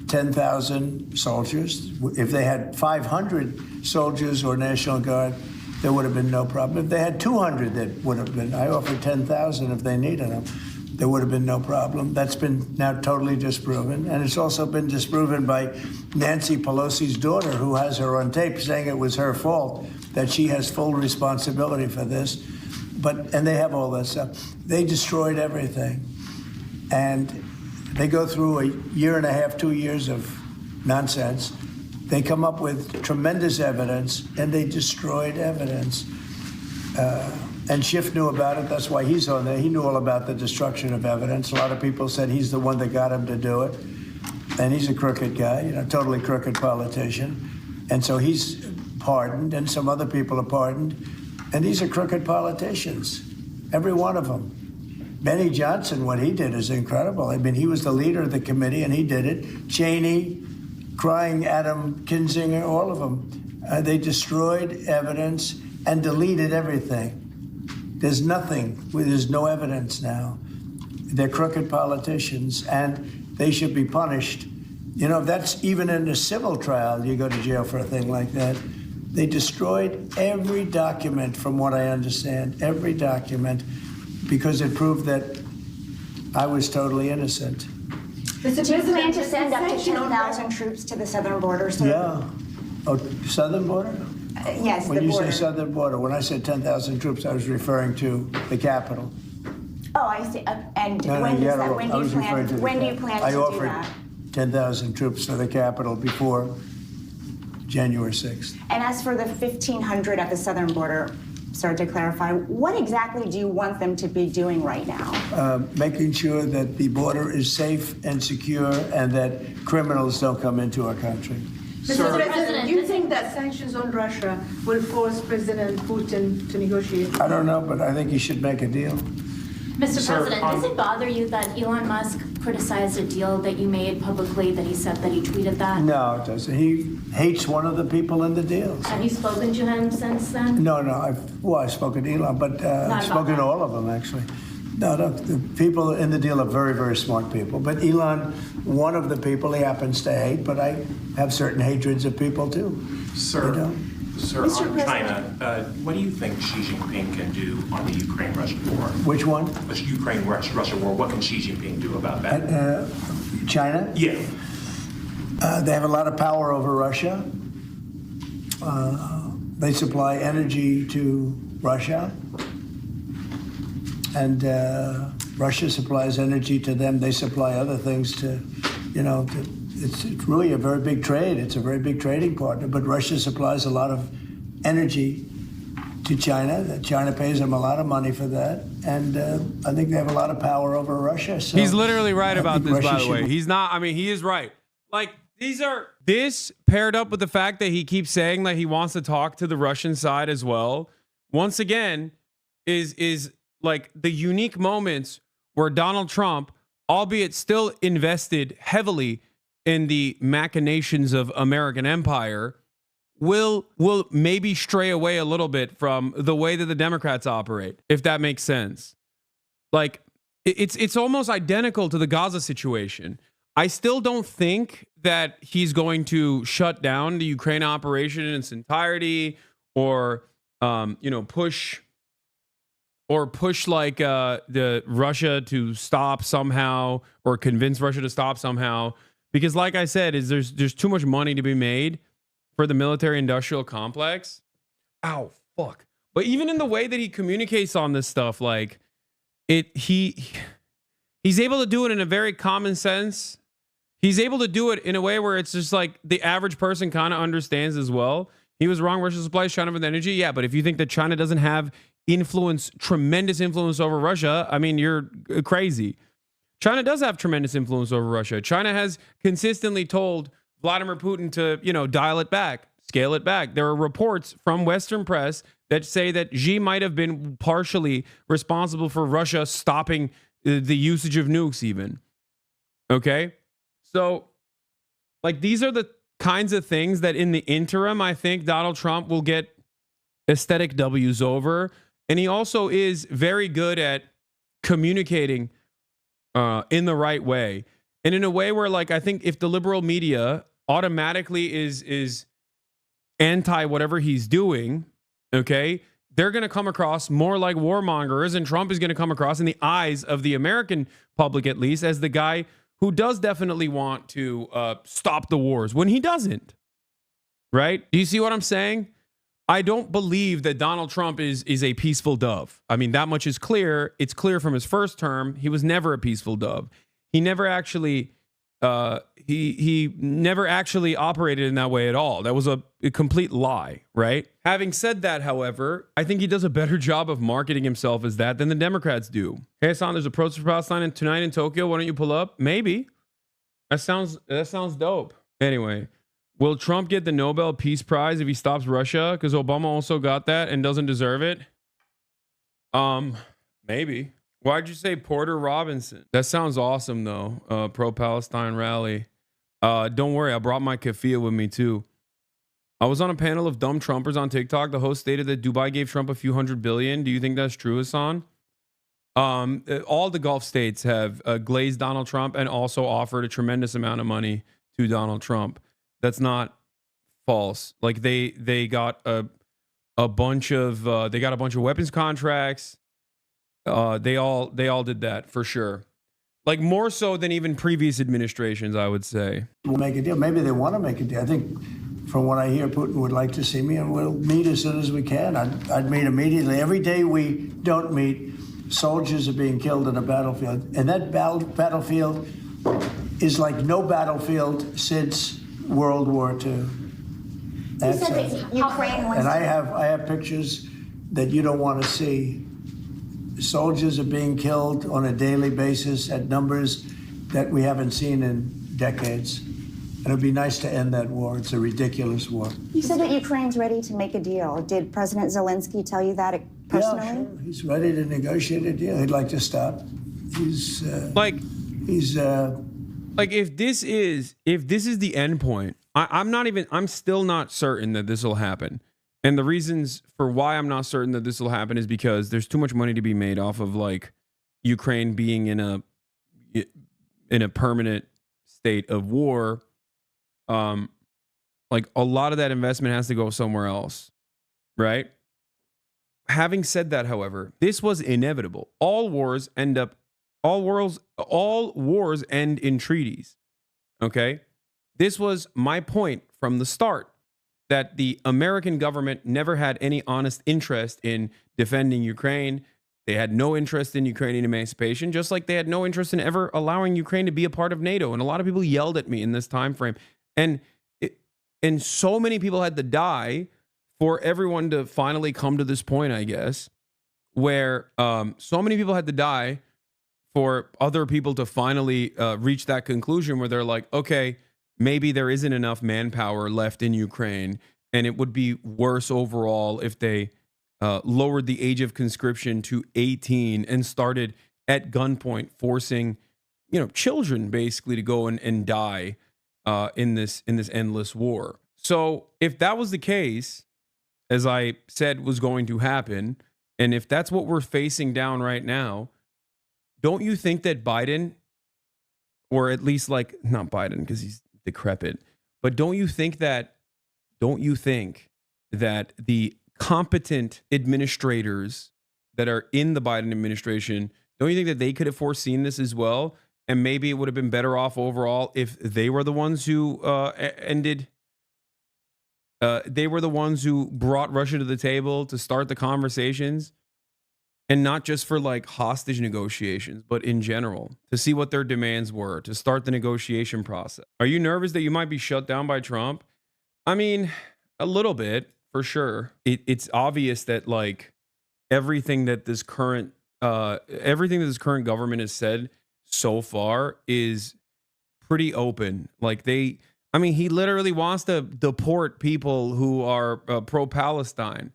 10,000 soldiers. If they had 500 soldiers or National Guard, there would have been no problem. If they had 200, that would have been. I offered 10,000 if they needed them. There would have been no problem. That's been now totally disproven. And it's also been disproven by Nancy Pelosi's daughter, who has her on tape saying it was her fault, that she has full responsibility for this. And they have all that stuff. They destroyed everything. And they go through a year and a half, 2 years of nonsense. They come up with tremendous evidence, and they destroyed evidence. And Schiff knew about it. That's why he's on there. He knew all about the destruction of evidence. A lot of people said he's the one that got him to do it. And he's a crooked guy, you know, totally crooked politician. And so he's pardoned, and some other people are pardoned. And these are crooked politicians, every one of them. Benny Johnson, what he did is incredible. I mean, he was the leader of the committee, and he did it. Cheney, crying Adam Kinzinger, all of them. They destroyed evidence and deleted everything. There's nothing. There's no evidence now. They're crooked politicians, and they should be punished. You know, that's even in a civil trial, you go to jail for a thing like that. They destroyed every document, from what I understand, every document, because it proved that I was totally innocent. Do you plan to send up to 10,000 troops to the southern border, sir? Yeah. Oh, southern border? Yes, When the you border. say southern border, when I said 10,000 troops, I was referring to the capital. Oh, I see. And No, when you does got it that? wrong. When I do you was referring to plan? the When do you capital. plan to I do offered that? 10,000 troops for the capital before January 6th. And as for the 1,500 at the southern border, sir, to clarify, what exactly do you want them to be doing right now? Making sure that the border is safe and secure, and that criminals don't come into our country. Mr. President, do you think that sanctions on Russia will force President Putin to negotiate? I don't know, but I think he should make a deal. Mr. President, does it bother you that Elon Musk criticized a deal that you made publicly, that he said that he tweeted that? No, it doesn't. He hates one of the people in the deals. Have you spoken to him since then? No, I've spoken to Elon, but I've spoken to all of them, actually. No, the people in the deal are very, very smart people. But Elon, one of the people he happens to hate, but I have certain hatreds of people too. Sir, You know? sir, on China, what do you think Xi Jinping can do on the Ukraine-Russia war? Which one? The Ukraine-Russia war. What can Xi Jinping do about that? China? Yeah. They have a lot of power over Russia. They supply energy to Russia. And Russia supplies energy to them. They supply other things to, it's really a very big trade. It's a very big trading partner. But Russia supplies a lot of energy to China. China pays them a lot of money for that. And I think they have a lot of power over Russia. So he's literally right about this, Russia by the way. He's not, I mean, he is right. Like, this paired up with the fact that he keeps saying that he wants to talk to the Russian side as well, once again, is like the unique moments where Donald Trump, albeit still invested heavily in the machinations of American empire, will maybe stray away a little bit from the way that the Democrats operate, if that makes sense. Like, it's almost identical to the Gaza situation. I still don't think that he's going to shut down the Ukraine operation in its entirety, or push like the Russia to stop somehow, or convince Russia to stop somehow, because like I said, there's too much money to be made for the military industrial complex. Ow, fuck. But even in the way that he communicates on this stuff, like he's able to do it in a very common sense. He's able to do it in a way where it's just like the average person kind of understands as well. He was wrong. Russia supplies China with energy. Yeah, but if you think that China doesn't have tremendous influence over Russia, I mean, you're crazy. China does have tremendous influence over Russia. China has consistently told Vladimir Putin to, dial it back, scale it back. There are reports from Western press that say that Xi might have been partially responsible for Russia stopping the usage of nukes even. Okay? So, like, these are the kinds of things that in the interim, I think Donald Trump will get aesthetic W's over. And he also is very good at communicating in the right way. And in a way where, like, I think if the liberal media automatically is anti whatever he's doing, okay, they're going to come across more like warmongers, and Trump is going to come across, in the eyes of the American public at least, as the guy who does definitely want to stop the wars when he doesn't. Right? Do you see what I'm saying? I don't believe that Donald Trump is a peaceful dove. I mean, that much is clear. It's clear from his first term. He was never a peaceful dove. He never actually he never actually operated in that way at all. That was a complete lie, right? Having said that, however, I think he does a better job of marketing himself as that than the Democrats do. Hey, Hassan, there's a protest for Palestine tonight in Tokyo. Why don't you pull up? Maybe. That sounds dope. Anyway, will Trump get the Nobel Peace Prize if he stops Russia? Because Obama also got that and doesn't deserve it. Maybe. Why'd you say Porter Robinson? That sounds awesome, though. Pro-Palestine rally. Don't worry, I brought my keffiyeh with me, too. I was on a panel of dumb Trumpers on TikTok. The host stated that Dubai gave Trump a few $100 billion. Do you think that's true, Hassan? All the Gulf states have glazed Donald Trump and also offered a tremendous amount of money to Donald Trump. That's not false. Like they got a bunch of weapons contracts. They all did that for sure. Like more so than even previous administrations, I would say. We'll make a deal. Maybe they want to make a deal. I think from what I hear, Putin would like to see me, and we'll meet as soon as we can. I'd meet immediately. Every day we don't meet, soldiers are being killed in a battlefield. And that battlefield is like no battlefield since World War II. You said that Ukraine wants and I have pictures that you don't want to see. Soldiers are being killed on a daily basis at numbers that we haven't seen in decades. And it'd be nice to end that war. It's a ridiculous war. You said that Ukraine's ready to make a deal. Did President Zelensky tell you that personally? Yeah, sure. He's ready to negotiate a deal. He'd like to stop. He's like if this is the end point, I'm still not certain that this will happen. And the reasons for why I'm not certain that this will happen is because there's too much money to be made off of like Ukraine being in a permanent state of war, like a lot of that investment has to go somewhere else, right? Having said that, however, this was inevitable. All wars end in treaties. Okay? This was my point from the start, that the American government never had any honest interest in defending Ukraine. They had no interest in Ukrainian emancipation, just like they had no interest in ever allowing Ukraine to be a part of NATO. And a lot of people yelled at me in this time frame. And so many people had to die for everyone to finally come to this point, I guess, where so many people had to die for other people to finally reach that conclusion where they're like, okay, maybe there isn't enough manpower left in Ukraine, and it would be worse overall if they lowered the age of conscription to 18 and started at gunpoint forcing, children basically to go and die in this endless war. So if that was the case, as I said was going to happen, and if that's what we're facing down right now, don't you think that Biden, or at least like, not Biden because he's decrepit, but don't you think that the competent administrators that are in the Biden administration, don't you think that they could have foreseen this as well? And maybe it would have been better off overall if they were the ones who they were the ones who brought Russia to the table to start the conversations, and not just for like hostage negotiations, but in general, to see what their demands were, to start the negotiation process. Are you nervous that you might be shut down by Trump? I mean, a little bit, for sure. It's obvious that like everything that this current government has said so far is pretty open. Like he literally wants to deport people who are pro-Palestine.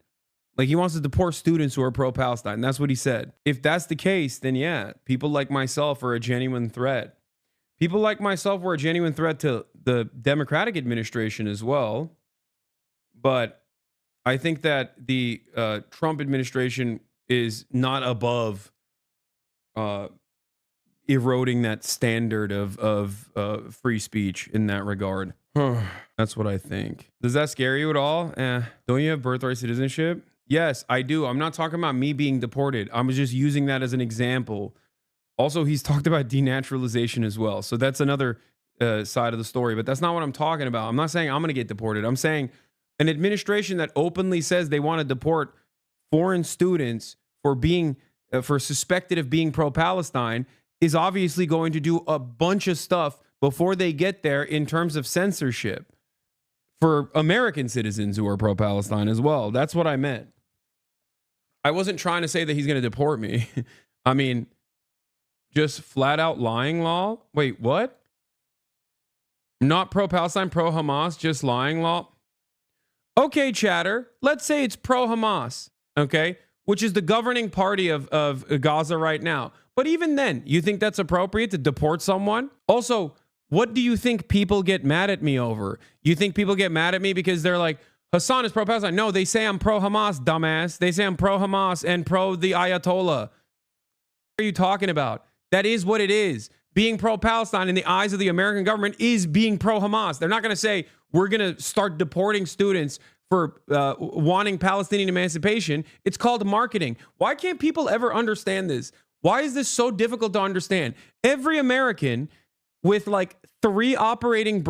Like he wants to deport students who are pro-Palestine. That's what he said. If that's the case, then yeah, people like myself are a genuine threat. People like myself were a genuine threat to the Democratic administration as well. But I think that the Trump administration is not above eroding that standard of free speech in that regard. That's what I think. Does that scare you at all? Don't you have birthright citizenship? Yes, I do. I'm not talking about me being deported. I'm just using that as an example. Also, he's talked about denaturalization as well. So that's another side of the story. But that's not what I'm talking about. I'm not saying I'm going to get deported. I'm saying an administration that openly says they want to deport foreign students for suspected of being pro-Palestine is obviously going to do a bunch of stuff before they get there in terms of censorship for American citizens who are pro-Palestine as well. That's what I meant. I wasn't trying to say that he's going to deport me. I mean, just flat out lying law. Wait, what? Not pro-Palestine, pro-Hamas, just lying law. Okay, chatter. Let's say it's pro-Hamas, okay, which is the governing party of Gaza right now. But even then, you think that's appropriate to deport someone? Also, what do you think people get mad at me over? You think people get mad at me because they're like, Hasan is pro-Palestine? No, they say I'm pro-Hamas, dumbass. They say I'm pro-Hamas and pro the Ayatollah. What are you talking about? That is what it is. Being pro-Palestine in the eyes of the American government is being pro-Hamas. They're not going to say we're going to start deporting students for wanting Palestinian emancipation. It's called marketing. Why can't people ever understand this? Why is this so difficult to understand? Every American with like three operating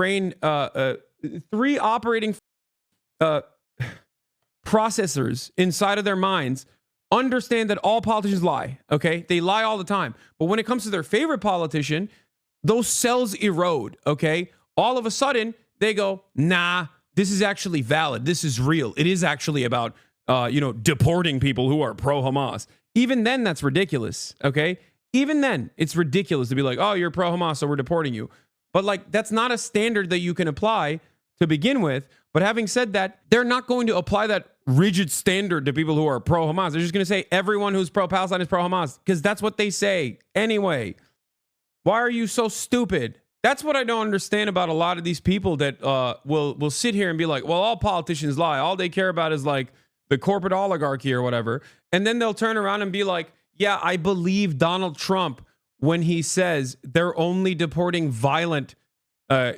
processors inside of their minds understand that all politicians lie, okay? They lie all the time. But when it comes to their favorite politician, those cells erode, okay? All of a sudden, they go, nah, this is actually valid. This is real. It is actually about, deporting people who are pro-Hamas. Even then, that's ridiculous, okay? Even then, it's ridiculous to be like, oh, you're pro-Hamas, so we're deporting you. But like, that's not a standard that you can apply to begin with. But having said that, they're not going to apply that rigid standard to people who are pro-Hamas. They're just going to say everyone who's pro-Palestine is pro-Hamas because that's what they say anyway. Why are you so stupid? That's what I don't understand about a lot of these people that will sit here and be like, well, all politicians lie. All they care about is like the corporate oligarchy or whatever. And then they'll turn around and be like, yeah, I believe Donald Trump when he says they're only deporting violent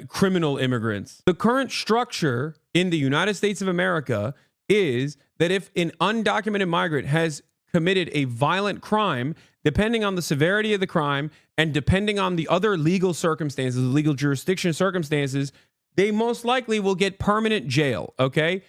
criminal immigrants. The current structure in the United States of America is that if an undocumented migrant has committed a violent crime, depending on the severity of the crime and depending on the other legal circumstances, legal jurisdiction circumstances, they most likely will get permanent jail, okay?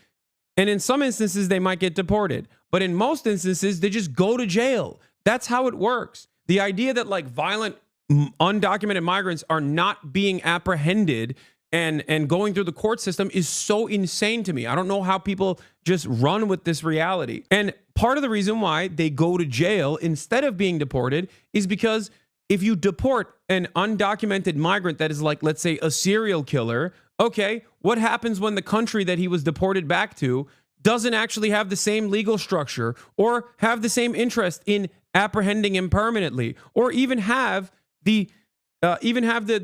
And in some instances, they might get deported. But in most instances, they just go to jail. That's how it works. The idea that like violent undocumented migrants are not being apprehended and going through the court system is so insane to me. I don't know how people just run with this reality. And part of the reason why they go to jail instead of being deported is because if you deport an undocumented migrant that is like, let's say, a serial killer, okay, what happens when the country that he was deported back to doesn't actually have the same legal structure or have the same interest in apprehending him permanently or even have the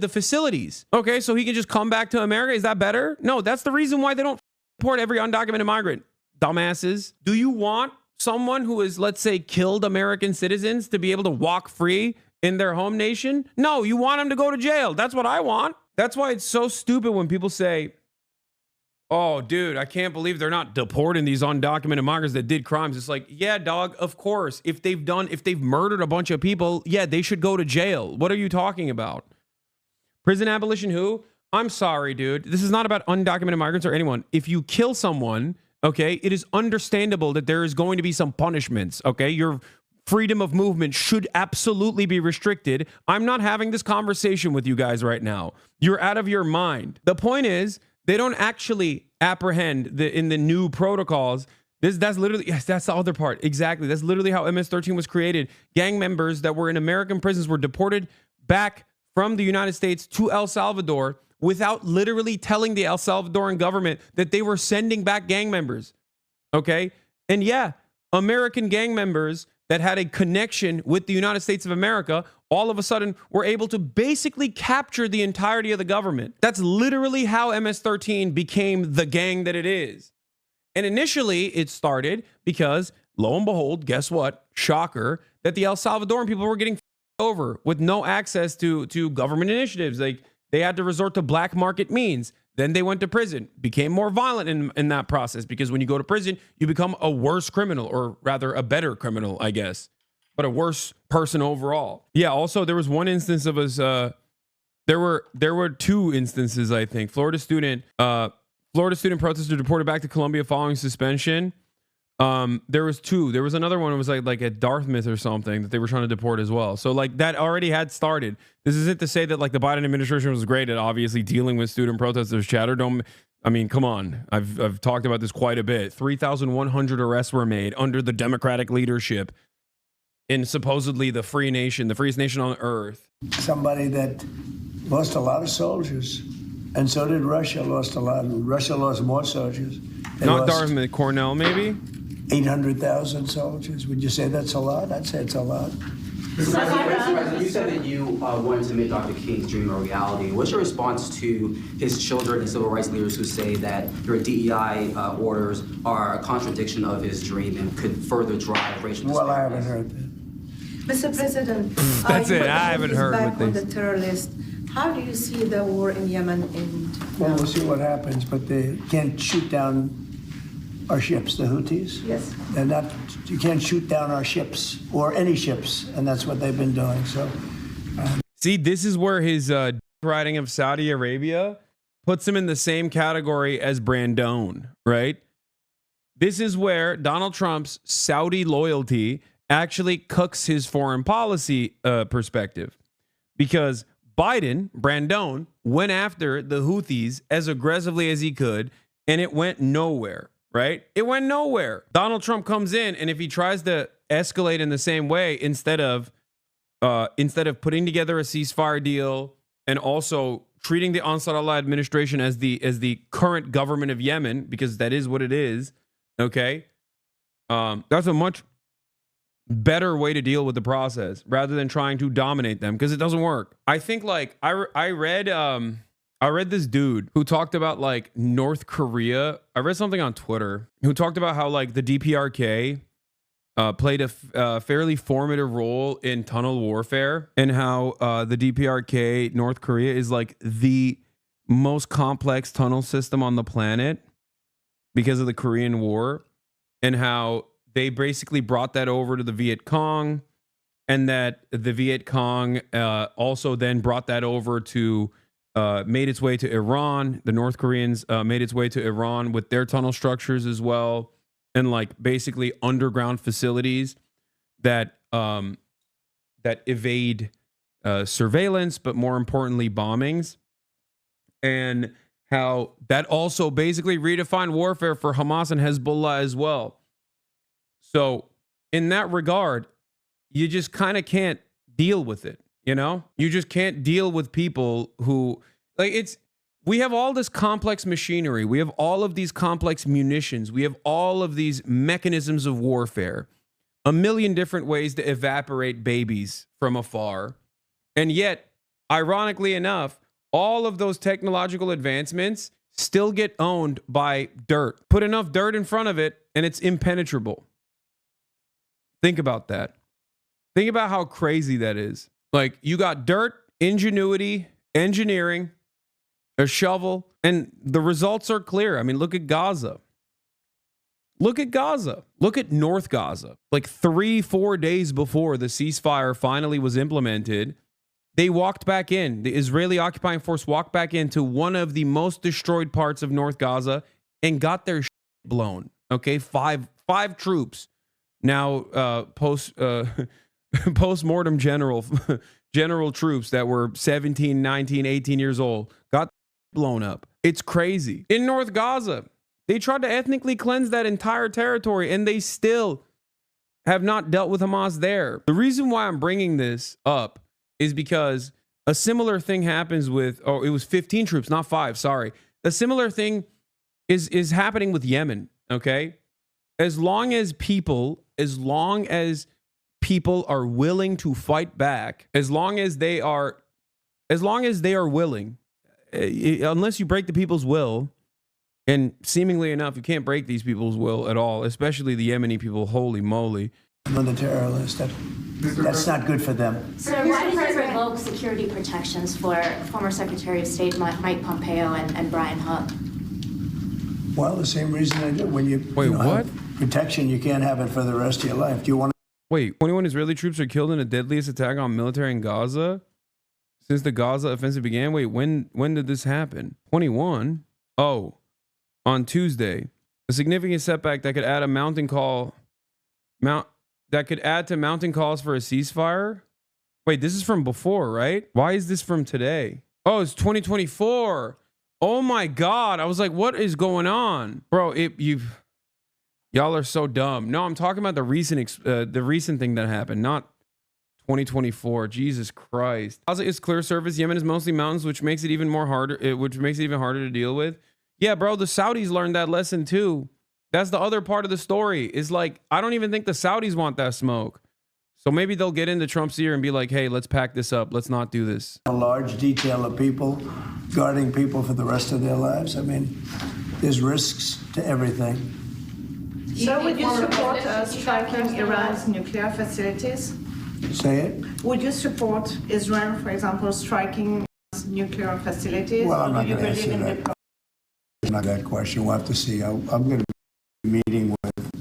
facilities? Okay, so he can just come back to America. Is that better? No, that's the reason why they don't deport every undocumented migrant. Dumbasses. Do you want someone who has, let's say, killed American citizens to be able to walk free in their home nation? No, you want them to go to jail. That's what I want. That's why it's so stupid when people say, oh, dude, I can't believe they're not deporting these undocumented migrants that did crimes. It's like, yeah, dog, of course. If they've murdered a bunch of people, yeah, they should go to jail. What are you talking about? Prison abolition who? I'm sorry, dude. This is not about undocumented migrants or anyone. If you kill someone, okay, it is understandable that there is going to be some punishments, okay? Your freedom of movement should absolutely be restricted. I'm not having this conversation with you guys right now. You're out of your mind. The point is, they don't actually apprehend in the new protocols. That's literally, yes, that's the other part. Exactly. That's literally how MS-13 was created. Gang members that were in American prisons were deported back from the United States to El Salvador without literally telling the El Salvadoran government that they were sending back gang members. Okay? And yeah, American gang members that had a connection with the United States of America all of a sudden were able to basically capture the entirety of the government. That's literally how MS-13 became the gang that it is. And initially it started because, lo and behold, guess what? Shocker, that the El Salvadoran people were getting over with no access to government initiatives. Like, they had to resort to black market means. Then they went to prison, became more violent in that process, because when you go to prison, you become a worse criminal, or rather a better criminal, I guess, but a worse person overall. Yeah, also there was one instance of us, there were two instances, I think. Florida student protester deported back to Colombia following suspension. There was two. There was another one. It was like at Dartmouth or something that they were trying to deport as well. So like that already had started. This isn't to say that like the Biden administration was great at obviously dealing with student protesters. Chatter, I mean, come on. I've talked about this quite a bit. 3,100 arrests were made under the Democratic leadership in supposedly the free nation, the freest nation on earth. Somebody that lost a lot of soldiers, and so did Russia. Lost a lot. Russia lost more soldiers. Not Dartmouth, Cornell, maybe. 800,000 soldiers. Would you say that's a lot? I'd say it's a lot. President, you said that you wanted to make Dr. King's dream a reality. What's your response to his children and civil rights leaders who say that your DEI orders are a contradiction of his dream and could further drive racial disparities? Well, I haven't heard that. Mr. President, that's it. I haven't heard back what on they. the terror list. How do you see the war in Yemen end? Well, we'll see what happens, but they can't shoot down our ships, the Houthis. Yes. They're not. You can't shoot down our ships or any ships, and that's what they've been doing. So, see, this is where his writing of Saudi Arabia puts him in the same category as Brandon, right? This is where Donald Trump's Saudi loyalty actually cooks his foreign policy perspective, because Brandon went after the Houthis as aggressively as he could, and it went nowhere, right? It went nowhere. Donald Trump comes in, and if he tries to escalate in the same way, instead of putting together a ceasefire deal and also treating the Ansar Allah administration as the current government of Yemen, because that is what it is, okay? That's a much better way to deal with the process rather than trying to dominate them, because it doesn't work. I think like I read this dude who talked about like North Korea. I read something on Twitter who talked about how like the DPRK played a fairly formative role in tunnel warfare, and how the DPRK, North Korea, is like the most complex tunnel system on the planet because of the Korean War, and how they basically brought that over to the Viet Cong, and that the Viet Cong also then brought that over to, made its way to Iran. The North Koreans made its way to Iran with their tunnel structures as well, and like basically underground facilities that that evade surveillance, but more importantly, bombings. And how that also basically redefined warfare for Hamas and Hezbollah as well. So in that regard, you just kind of can't deal with it, you know? You just can't deal with people who, like, we have all this complex machinery. We have all of these complex munitions. We have all of these mechanisms of warfare, a million different ways to evaporate babies from afar. And yet, ironically enough, all of those technological advancements still get owned by dirt. Put enough dirt in front of it and it's impenetrable. Think about that. Think about how crazy that is. Like, you got dirt, ingenuity, engineering, a shovel, and the results are clear. I mean, look at Gaza. Look at Gaza. Look at North Gaza. Like 3-4 days before the ceasefire finally was implemented, they walked back in. The Israeli occupying force walked back into one of the most destroyed parts of North Gaza and got their shit blown. Okay, five troops now post-mortem general troops that were 17, 19, 18 years old got blown up. It's crazy. In North Gaza, they tried to ethnically cleanse that entire territory, and they still have not dealt with Hamas there. The reason why I'm bringing this up is because a similar thing happens with, oh, it was 15 troops, not 5, sorry. A similar thing is happening with Yemen, okay? As long as people are willing to fight back, as long as they are willing, unless you break the people's will, and seemingly enough, you can't break these people's will at all, especially the Yemeni people, holy moly. On the terror list, that's not good for them. So why did you revoke security protections for former Secretary of State Mike Pompeo and Brian Hook? Well, the same reason I did. When you what? Have protection, you can't have it for the rest of your life. Do you want to? Wait, 21 Israeli troops are killed in the deadliest attack on military in Gaza since the Gaza offensive began. Wait, when did this happen? 21? Oh, on Tuesday. A significant setback that could add a mounting call. That could add to mounting calls for a ceasefire. Wait, this is from before, right? Why is this from today? Oh, it's 2024. Oh my God. I was like, what is going on? Bro, y'all are so dumb. No, I'm talking about the recent thing that happened, not 2024. Jesus Christ. Gaza is clear surface. Yemen is mostly mountains, which makes it even harder to deal with. Yeah, bro, the Saudis learned that lesson too. That's the other part of the story. Is like, I don't even think the Saudis want that smoke. So maybe they'll get into Trump's ear and be like, hey, let's pack this up. Let's not do this. A large detail of people guarding people for the rest of their lives. I mean, there's risks to everything. So would you support striking Iran's nuclear facilities? Say it? Would you support Israel, for example, striking nuclear facilities? Well, I'm not going to answer that. Not that question. We'll have to see. I'm going to be meeting with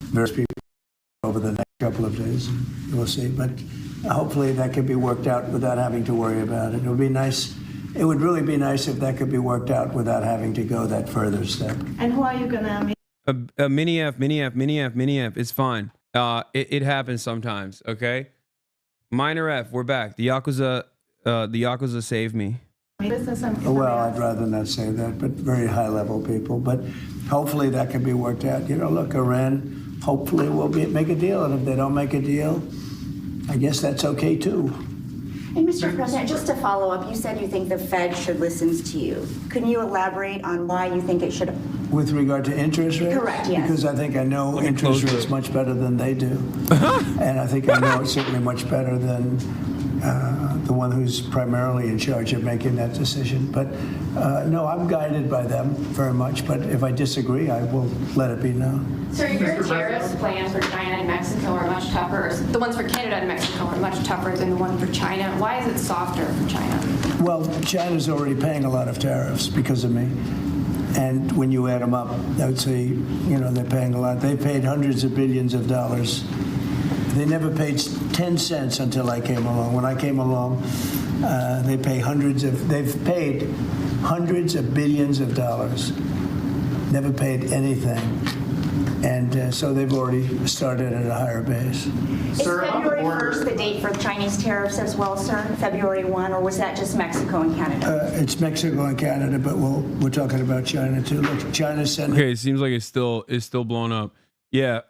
various people over the next couple of days. We'll see. But hopefully that could be worked out without having to worry about it. It would be nice. It would really be nice if that could be worked out without having to go that further step. And who are you going to meet? A mini F. It's fine. It happens sometimes. Okay. Minor F. We're back. The Yakuza saved me. Well, I'd rather not say that, but very high-level people. But hopefully that can be worked out. You know, look, Iran hopefully will make a deal, and if they don't make a deal, I guess that's okay too. And Mr. President, just to follow up, you said you think the Fed should listen to you. Can you elaborate on why you think it should? With regard to interest rates? Correct, yes. Because I think I know interest rates much better than they do. And I think I know it certainly much better than the one who's primarily in charge of making that decision. But no, I'm guided by them very much. But if I disagree, I will let it be known. So your tariff plans for China and Mexico are much tougher. Or the ones for Canada and Mexico are much tougher than the one for China. Why is it softer for China? Well, China's already paying a lot of tariffs because of me. And when you add them up, I would say, they're paying a lot. They paid hundreds of billions of dollars. They never paid 10 cents until I came along. When I came along, they've paid hundreds of billions of dollars. Never paid anything. And so they've already started at a higher base. Is February 1st the date for Chinese tariffs as well, sir? February 1, or was that just Mexico and Canada? It's Mexico and Canada, but we're talking about China too. Look, China's sending. Okay, it seems like it's still blown up. Yeah,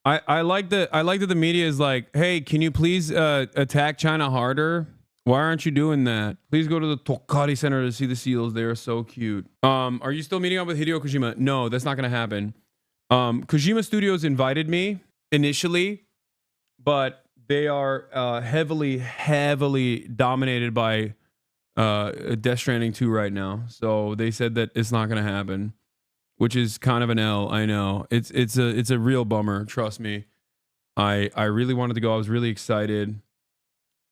I like that the media is like, hey, can you please attack China harder? Why aren't you doing that? Please go to the Tokari Center to see the seals. They are so cute. Are you still meeting up with Hideo Kojima? No, that's not gonna happen. Kojima Studios invited me initially, but they are heavily dominated by Death Stranding 2 right now. So they said that it's not going to happen, which is kind of an L. I know it's a real bummer. Trust me. I really wanted to go. I was really excited,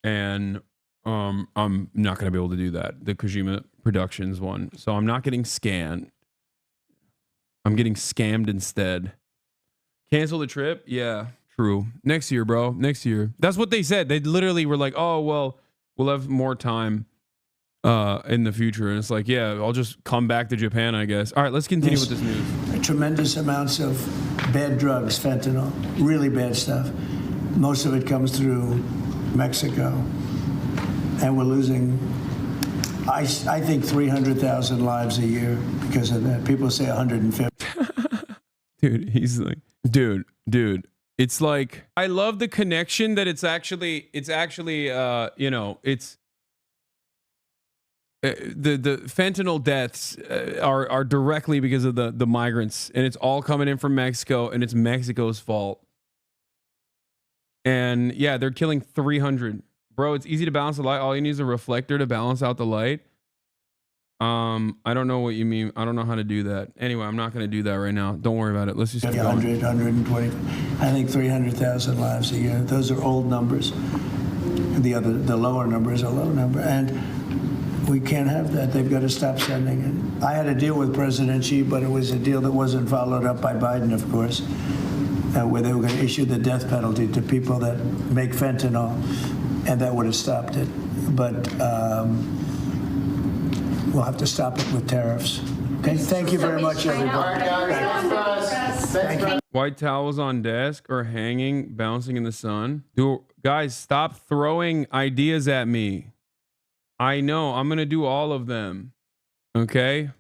and I'm not going to be able to do that. The Kojima Productions one. So I'm not getting scanned. I'm getting scammed instead. Cancel the trip? Yeah, true. Next year, bro. Next year. That's what they said. They literally were like, oh, well, we'll have more time in the future. And it's like, yeah, I'll just come back to Japan, I guess. All right, let's continue with this news. Tremendous amounts of bad drugs, fentanyl, really bad stuff. Most of it comes through Mexico. And we're losing, I think, 300,000 lives a year because of that. People say 150. Dude, he's like, dude. It's like, I love the connection that it's actually, the fentanyl deaths are directly because of the migrants, and it's all coming in from Mexico, and it's Mexico's fault. And yeah, they're killing 300. Bro, it's easy to balance the light. All you need is a reflector to balance out the light. I don't know what you mean. I don't know how to do that. Anyway, I'm not going to do that right now. Don't worry about it. Let's just keep going. 100, 120. I think 300,000 lives a year. Those are old numbers. The lower number is a low number, and we can't have that. They've got to stop sending it. I had a deal with President Xi, but it was a deal that wasn't followed up by Biden, of course, where they were going to issue the death penalty to people that make fentanyl, and that would have stopped it. But we'll have to stop it with tariffs. Okay, thank you very much, everybody. Thank you. White towels on desk or hanging, bouncing in the sun. Dude, guys, stop throwing ideas at me. I know, I'm going to do all of them. Okay?